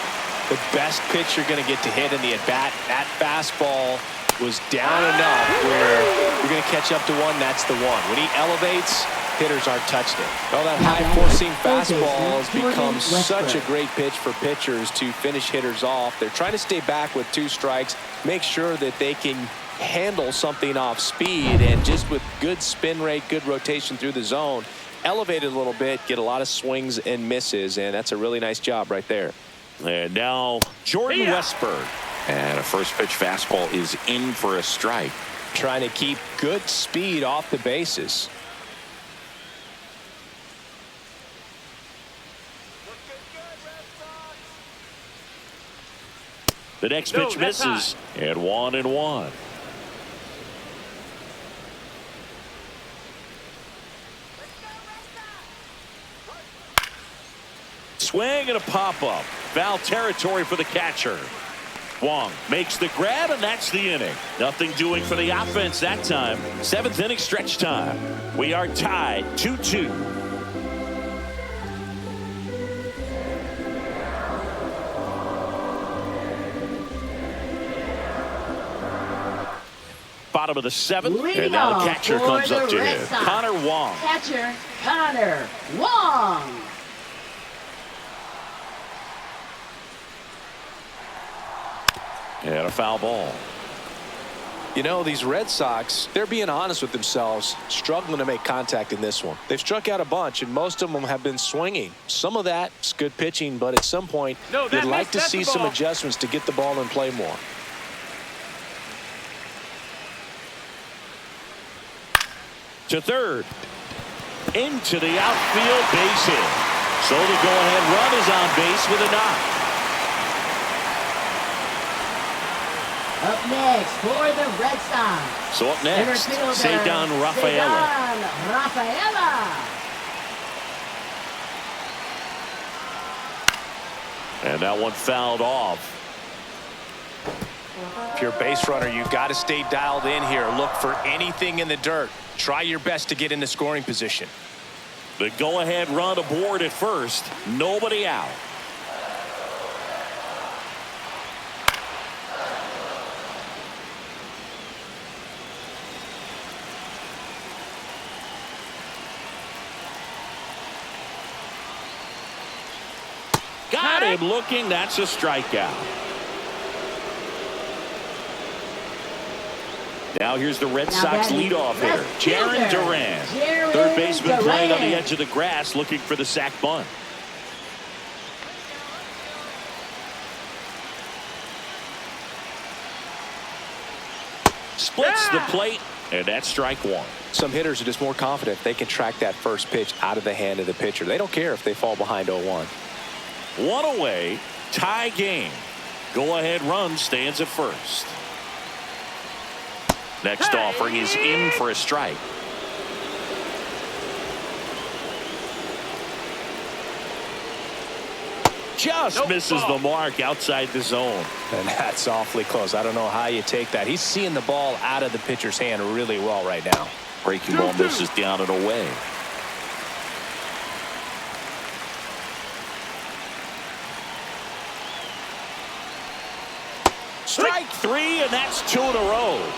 the best pitch you're going to get to hit in the at-bat, that fastball was down enough where you're going to catch up to one. That's the one. When he elevates, hitters aren't touching it. Well, that high 4-seam fastball has become such a great pitch for pitchers to finish hitters off. They're trying to stay back with 2 strikes, make sure that they can handle something off speed, and just with good spin rate, good rotation through the zone, elevate it a little bit, get a lot of swings and misses, and that's a really nice job right there. And now Jordan Westburg. And a first pitch fastball is in for a strike. Trying to keep good speed off the bases. The next pitch misses. And 1-1. Swing and a pop-up. Foul territory for the catcher. Wong makes the grab, and that's the inning. Nothing doing for the offense that time. 7th inning stretch time. We are tied 2-2. Bottom of the 7th, Leading and now the off catcher for comes the up to Red him. Sox. Connor Wong. Catcher, Connor Wong. And a foul ball. You know, these Red Sox, they're being honest with themselves, struggling to make contact in this one. They've struck out a bunch, and most of them have been swinging. Some of that's good pitching, but at some point, you'd like to see some adjustments to get the ball in play more. To third. Into the outfield, base hit. So the go-ahead run is on base with a knock. Up next for the Red Sox. So up next, Cedar Rafaela. And that one fouled off. If you're a base runner, you've got to stay dialed in here. Look for anything in the dirt. Try your best to get into scoring position. The go-ahead run aboard at first. Nobody out. Got him looking. That's a strikeout. Now here's the Red Sox leadoff hitter, Jarren Duran. Third baseman playing on the edge of the grass looking for the sac bunt. Splits the plate, and that's strike one. Some hitters are just more confident they can track that first pitch out of the hand of the pitcher. They don't care if they fall behind 0-1. One away, tie game. Go-ahead run stands at first. Next offering is in for a strike. Just misses the mark outside the zone. And that's awfully close. I don't know how you take that. He's seeing the ball out of the pitcher's hand really well right now. Breaking ball misses down and away. Strike three, and that's 2 in a row.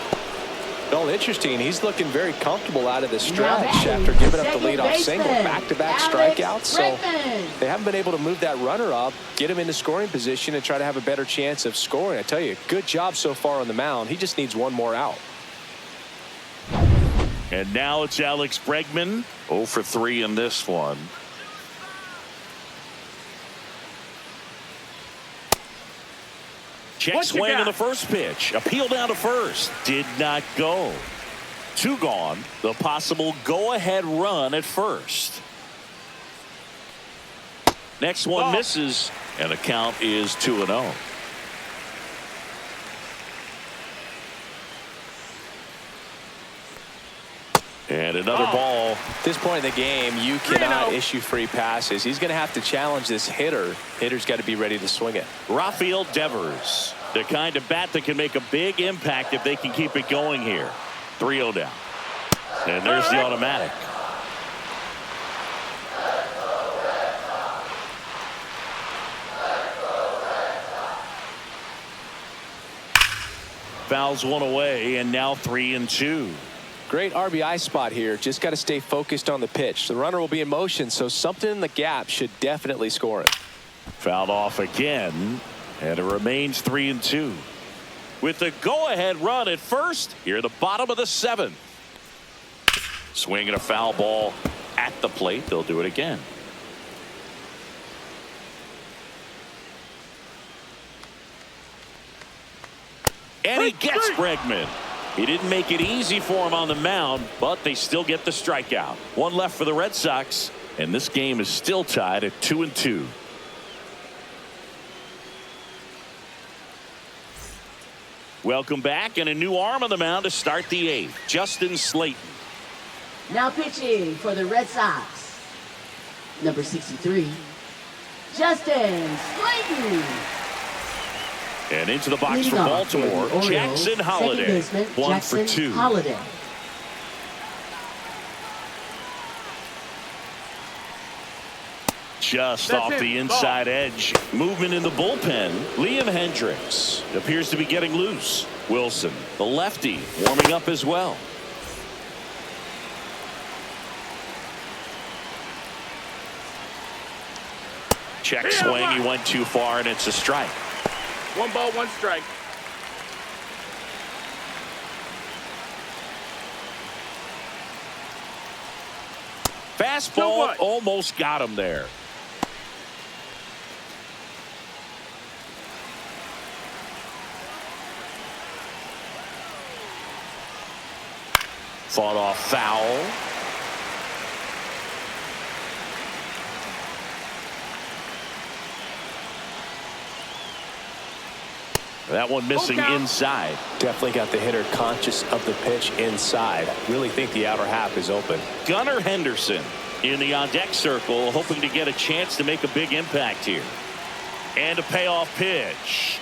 Well, interesting. He's looking very comfortable out of the stretch after giving up the leadoff single. Back-to-back strikeouts. So they haven't been able to move that runner up, get him into scoring position, and try to have a better chance of scoring. I tell you, good job so far on the mound. He just needs one more out. And now it's Alex Bregman. 0 for 3 in this one. Check swing on the first pitch. Appeal down to first. Did not go. 2 gone. The possible go-ahead run at first. Next one misses, and the count is 2-0. And another ball. At this point in the game, you cannot issue free passes. He's going to have to challenge this hitter. Hitter's got to be ready to swing it. Rafael Devers, the kind of bat that can make a big impact if they can keep it going here. 3-0 down. And there's the automatic. Fouls one away, and now 3-2. Great RBI spot here. Just got to stay focused on the pitch. The runner will be in motion, so something in the gap should definitely score it. Fouled off again, and it remains 3-2. With the go-ahead run at first, here at the bottom of the 7th. Swinging a foul ball at the plate. They'll do it again. And he gets Bregman. He didn't make it easy for him on the mound, but they still get the strikeout. One left for the Red Sox, and this game is still tied at 2-2. Welcome back, and a new arm on the mound to start the 8th. Justin Slayton. Now pitching for the Red Sox, number 63, Justin Slayton. And into the box for Baltimore, Jackson Holliday. 1 for 2. Holliday. Just off the inside edge. Movement in the bullpen. Liam Hendricks appears to be getting loose. Wilson, the lefty, warming up as well. Check swing. He went too far, and it's a strike. 1 ball, 1 strike. Fastball almost got him there. Fought off foul. That one missing inside. Definitely got the hitter conscious of the pitch inside. Really think the outer half is open. Gunnar Henderson in the on-deck circle, hoping to get a chance to make a big impact here. And a payoff pitch.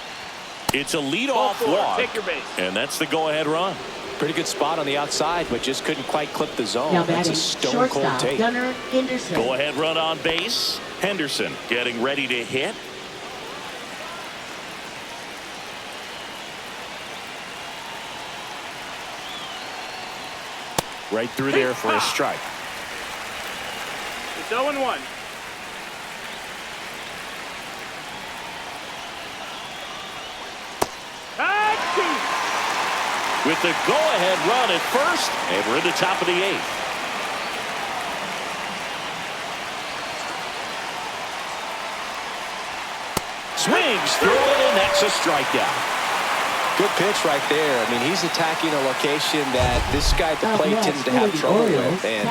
It's a leadoff walk. Take your base. And that's the go-ahead run. Pretty good spot on the outside, but just couldn't quite clip the zone. Now That's batting, a stone-cold take. Gunnar Henderson. Go-ahead run on base. Henderson getting ready to hit. Right through there for a strike. It's 0-1. With the go-ahead run at first, and we're in the top of the 8th. Swings through it, and that's a strikeout. Good pitch right there. I mean, he's attacking a location that this guy at the plate tends to have trouble with. And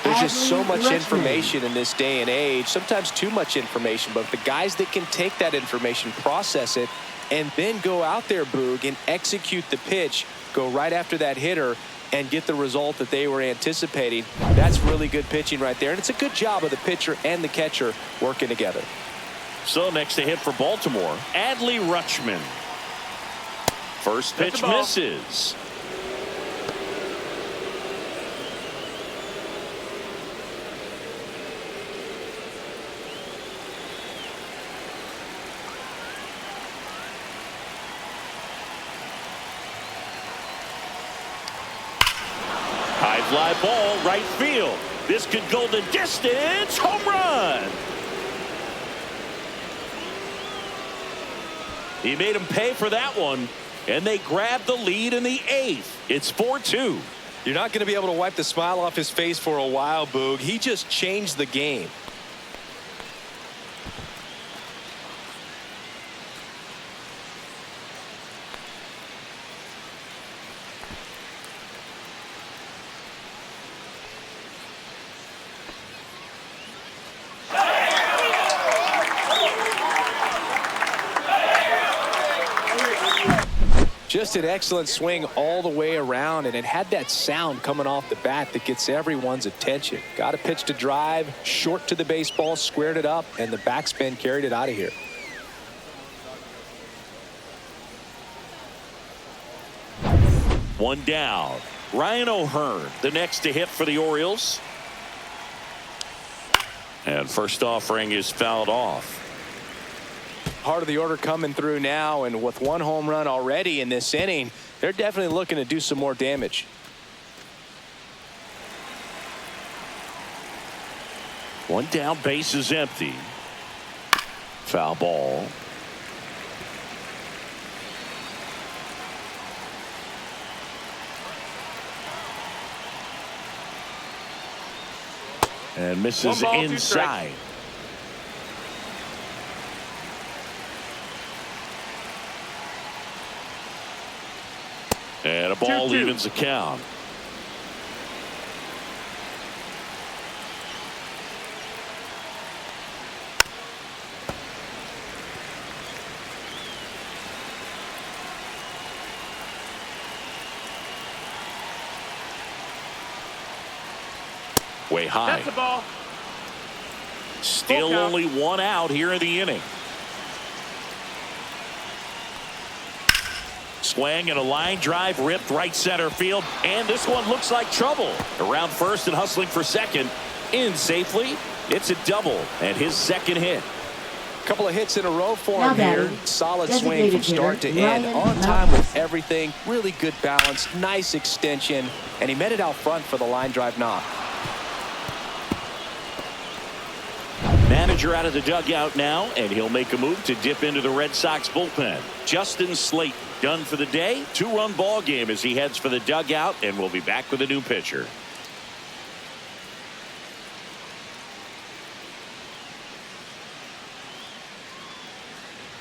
there's just so much information in this day and age, sometimes too much information. But the guys that can take that information, process it, and then go out there, Boog, and execute the pitch, go right after that hitter, and get the result that they were anticipating, that's really good pitching right there. And it's a good job of the pitcher and the catcher working together. So next to hit for Baltimore, Adley Rutschman. First pitch misses. High fly ball, right field. This could go the distance. Home run. He made him pay for that one. And they grab the lead in the 8th. It's 4-2. You're not going to be able to wipe the smile off his face for a while, Boog. He just changed the game. Just an excellent swing all the way around, and it had that sound coming off the bat that gets everyone's attention. Got a pitch to drive, short to the baseball, squared it up, and the backspin carried it out of here. One down. Ryan O'Hearn, the next to hit for the Orioles. And first offering is fouled off. Part of the order coming through now, and with one home run already in this inning, they're definitely looking to do some more damage. One down, base is empty. Foul ball. And misses inside. And a ball evens the count. Way high. That's the ball. Still only one out here in the inning. Swing and a line drive ripped right center field, and this one looks like trouble. Around first and hustling for second. In safely. It's a double and his second hit. Couple of hits in a row for him here. Solid swing from start to end. Ryan On time with everything. Really good balance. Nice extension. And he met it out front for the line drive knock. Manager out of the dugout now, and he'll make a move to dip into the Red Sox bullpen. Justin Slayton done for the day. 2-run ball game as he heads for the dugout, and we'll be back with a new pitcher.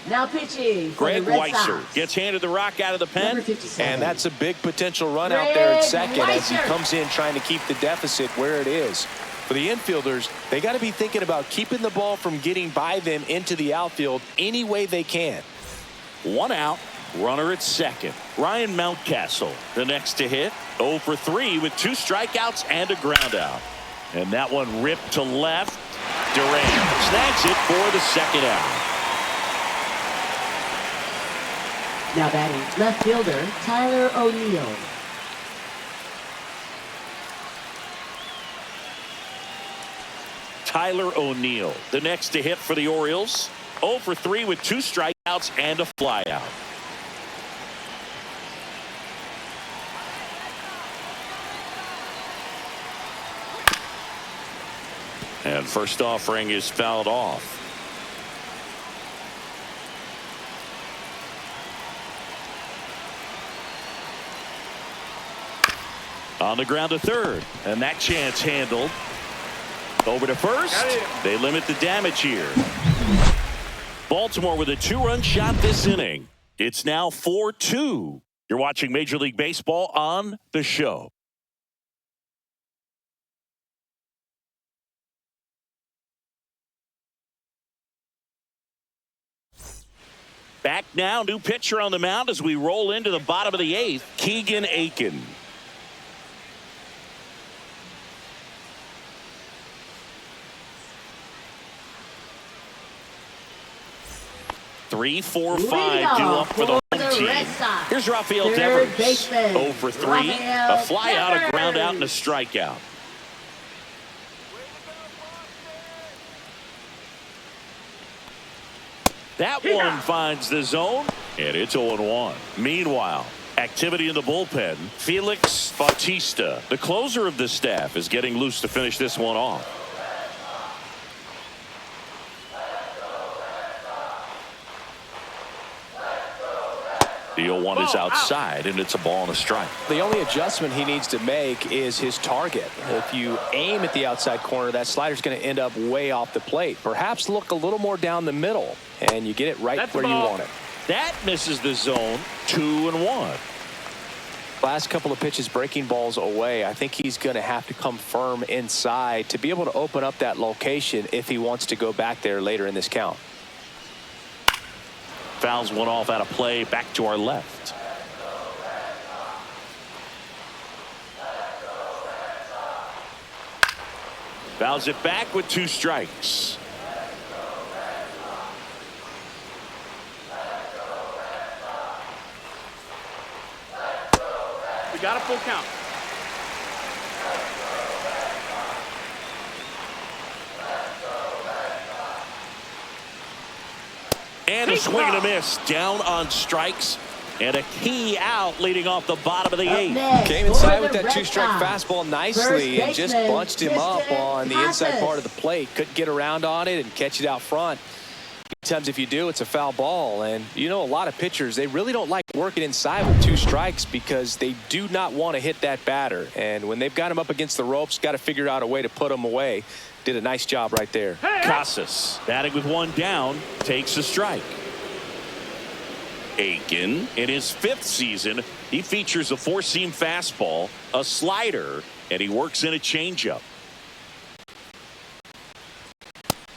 Now pitching for Greg the Red Weisser Sox. gets handed the rock out of the pen. And that's a big potential run out there at second as he comes in trying to keep the deficit where it is. For the infielders, they got to be thinking about keeping the ball from getting by them into the outfield any way they can. One out. Runner at second. Ryan Mountcastle, the next to hit. 0 for 3 with 2 strikeouts and a ground out. And that one ripped to left. Durant snags it for the second out. Now batting left fielder Tyler O'Neill. Tyler O'Neill, the next to hit for the Orioles. 0 for 3 with 2 strikeouts and a flyout. And first offering is fouled off. On the ground to third, and that chance handled. Over to first. They limit the damage here. Baltimore with a 2-run shot this inning. It's now 4-2. You're watching Major League Baseball on The Show. Back now, new pitcher on the mound as we roll into the bottom of the 8th, Keegan Aiken. Three, 4, 5 due up for the home team. Here's Rafael Devers. 0 for 3, a fly out, a ground out, and a strikeout. That one finds the zone, and it's 0-1. Meanwhile, activity in the bullpen. Felix Bautista, the closer of the staff, is getting loose to finish this one off. The 0-1 is outside, and it's a ball and a strike. The only adjustment he needs to make is his target. If you aim at the outside corner, that slider's going to end up way off the plate. Perhaps look a little more down the middle, and you get it right where you want it. That misses the zone. 2-1. Last couple of pitches breaking balls away. I think he's going to have to come firm inside to be able to open up that location if he wants to go back there later in this count. Fouls one off out of play, back to our left. Fouls it back with 2 strikes. We got a full count. And a swing and a miss. Down on strikes. And a key out leading off the bottom of the 8th. Came inside with that 2-strike fastball nicely and just bunched him up on the inside part of the plate. Couldn't get around on it and catch it out front. Sometimes if you do, it's a foul ball. And you know, a lot of pitchers, they really don't like working inside with 2 strikes because they do not want to hit that batter. And when they've got him up against the ropes, got to figure out a way to put him away. Did a nice job right there. Casas batting with 1 down, takes a strike. Aiken, in his 5th season, he features a 4-seam fastball, a slider, and he works in a changeup.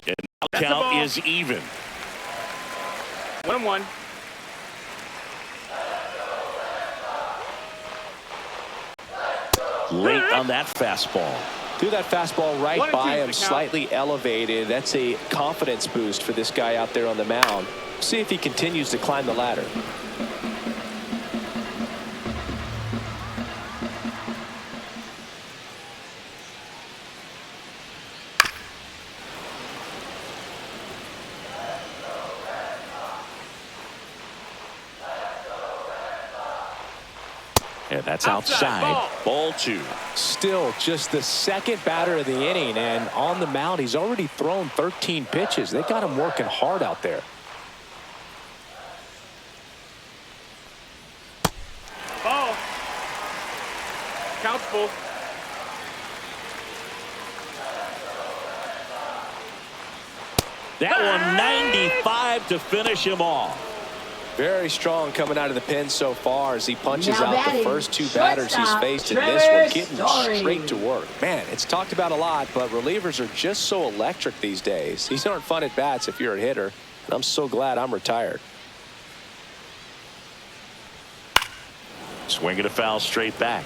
And now count is even. 1-1. Late on that fastball. Threw that fastball right by him, slightly elevated. That's a confidence boost for this guy out there on the mound. See if he continues to climb the ladder. And that's outside. Ball 2. Still just the 2nd batter of the inning, and on the mound, he's already thrown 13 pitches. They got him working hard out there. Ball. Count's full. That one 95 to finish him off. Very strong coming out of the pen so far as he punches Now out the batting, first 2 batters he's faced in this one, getting straight to work. Man, it's talked about a lot, but relievers are just so electric these days. These aren't fun at bats if you're a hitter, and I'm so glad I'm retired. Swinging a foul straight back.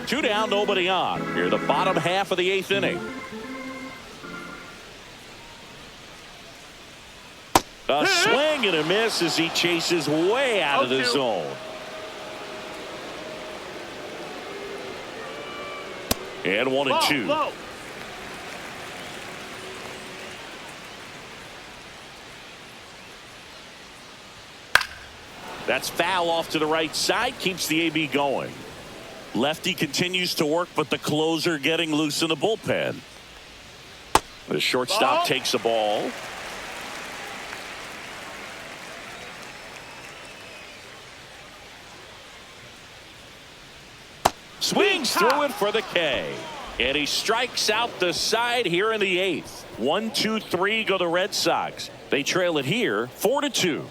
2 down, nobody on. Here, the bottom half of the 8th inning. A swing and a miss as he chases way out of the zone. And 1-2. Low. That's foul off to the right side. Keeps the AB going. Lefty continues to work, but the closer getting loose in the bullpen. The shortstop takes the ball. Swings through it for the K. And he strikes out the side here in the 8th. 1-2-3 go the Red Sox. They trail it here 4-2.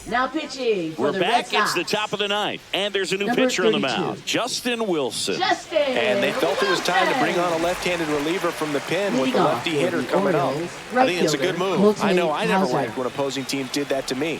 Now pitching for We're the back. Red It's Sox. the top of the 9th. And there's a new Number pitcher on the 32. mound. Justin Wilson. Justin And they felt it was time to bring on a Wilson. left-handed reliever from the pen with Leading the off lefty for hitter the coming up. Orioles, I think it's a good right move. fielder, I know I never Houser. liked when opposing teams did that to me.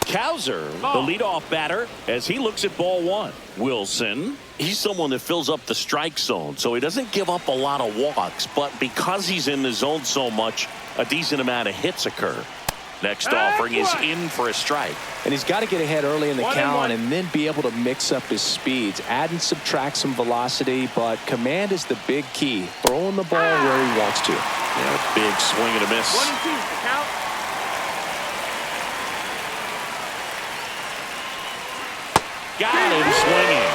Houser, the leadoff batter, as he looks at ball 1. Wilson, he's someone that fills up the strike zone, so he doesn't give up a lot of walks, but because he's in the zone so much, a decent amount of hits occur. Next offering is in for a strike. And he's got to get ahead early in the 1-1. count and then be able to mix up his speeds, add and subtract some velocity, but command is the big key. Throwing the ball where he wants to. Yeah, big swing and a miss. 1-2 the count. Got him swinging.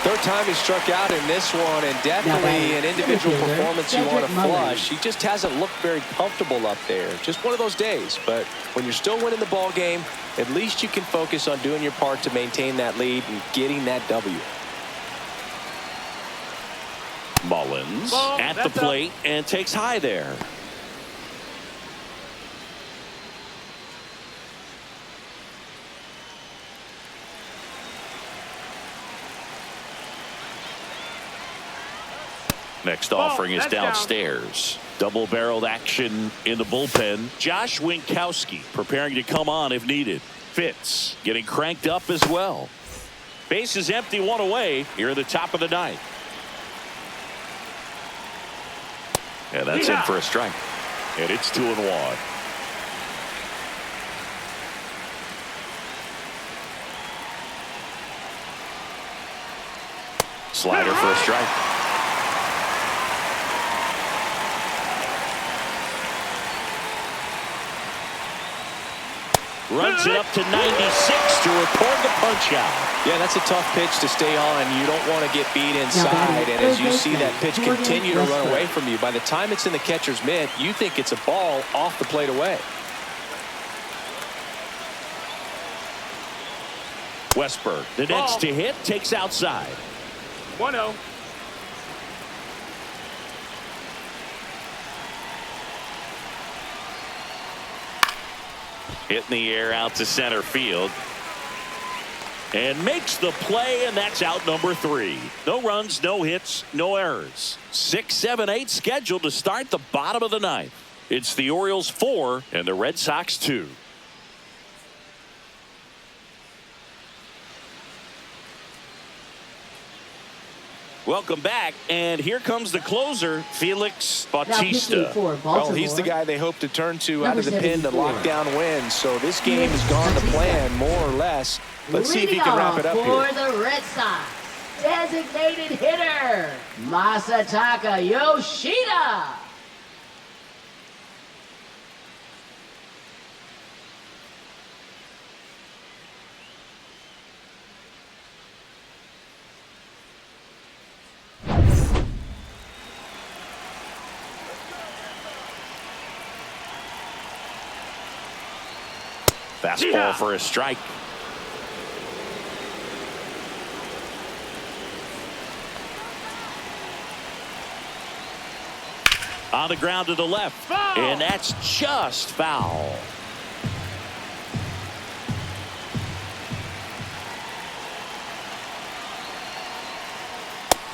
Third time he struck out in this one, and definitely an individual Center fielder, performance you want to Cedric Mullins. flush. He just hasn't looked very comfortable up there. Just one of those days. But when you're still winning the ball game, at least you can focus on doing your part to maintain that lead and getting that W. Mullins Ball, at the that's plate and takes high there. Next offering is that's down. downstairs. Double-barreled action in the bullpen. Josh Winkowski preparing to come on if needed. Fitz getting cranked up as well. Base is empty, 1 away here at the top of the 9th. And that's in for a strike. And it's 2-1. Slider for a strike. Runs it up to 96 to record the punch out. Yeah, that's a tough pitch to stay on. You don't want to get beat inside. And as you see that pitch continue to run away from you, by the time it's in the catcher's mitt, you think it's a ball off the plate away. Westberg, the next to hit, takes outside. 1-0. Hit in the air out to center field. And makes the play, and that's out number 3. No runs, no hits, no errors. 6, 7, 8 scheduled to start the bottom of the 9th. It's the Orioles 4 and the Red Sox 2. Welcome back, and here comes the closer, Felix Now pitching Bautista. for Well, Baltimore. he's the guy they hope to turn to out Number of the pen to 74. lock down wins. So this game has gone to plan, more or less. Let's see if he can wrap it up for here. the Red Sox, designated hitter, Masataka Yoshida. Fastball for a strike. On the ground to the left. Foul. And that's just foul.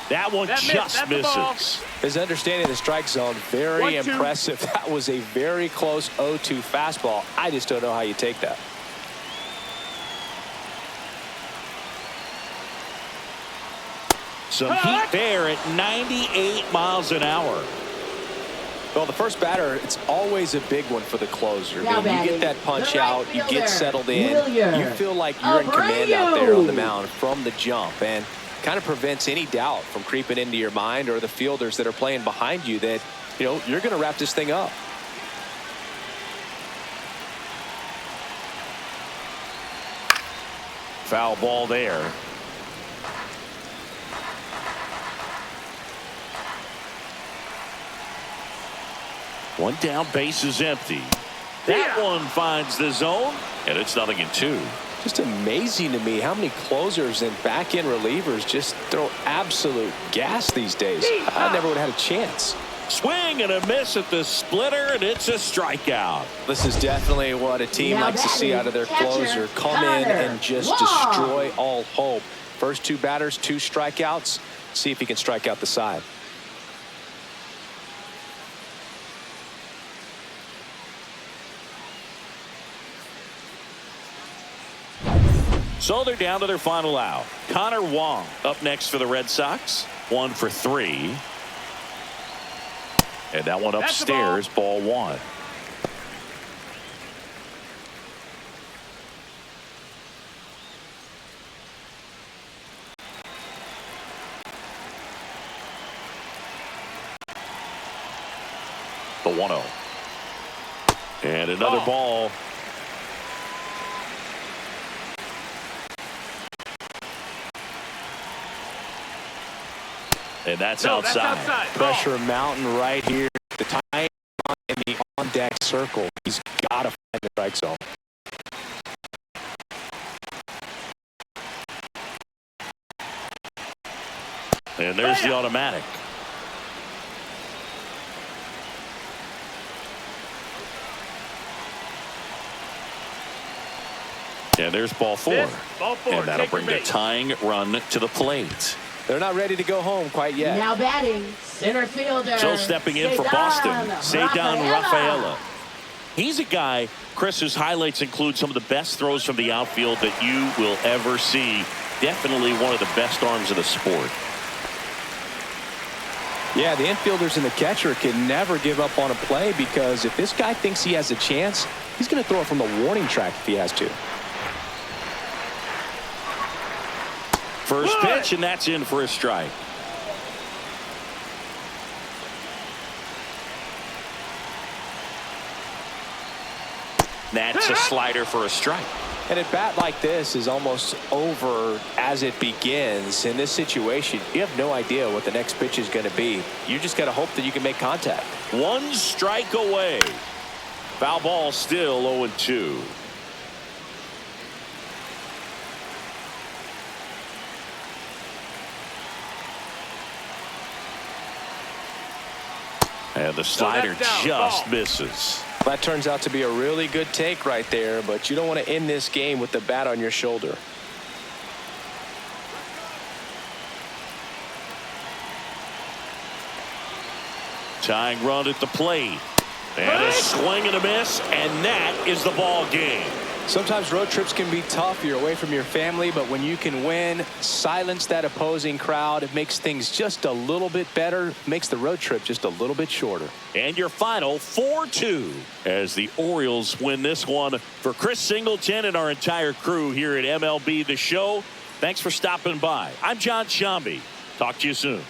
That one just misses. His understanding of the strike zone, very impressive. That was a very close 0-2 fastball. I just don't know how you take that. Some heat there at 98 miles an hour. Well, the first batter, it's always a big one for the closer. I mean, you get that punch out, you get settled in, you feel like you're in command out there on the mound from the jump, and kind of prevents any doubt from creeping into your mind or the fielders that are playing behind you that, you know, you're going to wrap this thing up. Foul ball there. One down, base is empty. That one finds the zone, and it's 0-2. Just amazing to me how many closers and back-end relievers just throw absolute gas these days. I never would have had a chance. Swing and a miss at the splitter, and it's a strikeout. This is definitely what a team likes to see out of their closer. Come in and just destroy all hope. First two batters, 2 strikeouts. See if he can strike out the side. So they're down to their final out. Connor Wong up next for the Red Sox. 1 for 3. And that one upstairs, ball 1. The 1-0. And another ball. And that's outside. Pressure mountain right here. The time in the on-deck circle. He's got to find the strike zone. And there's the automatic. And there's ball 4. And that'll bring the tying run to the plate. They're not ready to go home quite yet. Now batting, center fielder. So stepping in for Boston, Ceddanne Rafaela. He's a guy, Chris, whose highlights include some of the best throws from the outfield that you will ever see. Definitely one of the best arms of the sport. Yeah, the infielders and the catcher can never give up on a play, because if this guy thinks he has a chance, he's going to throw it from the warning track if he has to. First pitch, and that's in for a strike. That's a slider for a strike. And a bat like this is almost over as it begins. In this situation, you have no idea what the next pitch is going to be. You just got to hope that you can make contact. 1 strike away. Foul ball, still 0-2. And the slider just misses. That turns out to be a really good take right there, but you don't want to end this game with the bat on your shoulder. Tying run at the plate. And a swing and a miss, and that is the ball game. Sometimes road trips can be tough. You're away from your family, but when you can win, silence that opposing crowd, it makes things just a little bit better, makes the road trip just a little bit shorter. And your final 4-2 as the Orioles win this one. For Chris Singleton and our entire crew here at MLB The Show, thanks for stopping by. I'm John Shambi. Talk to you soon.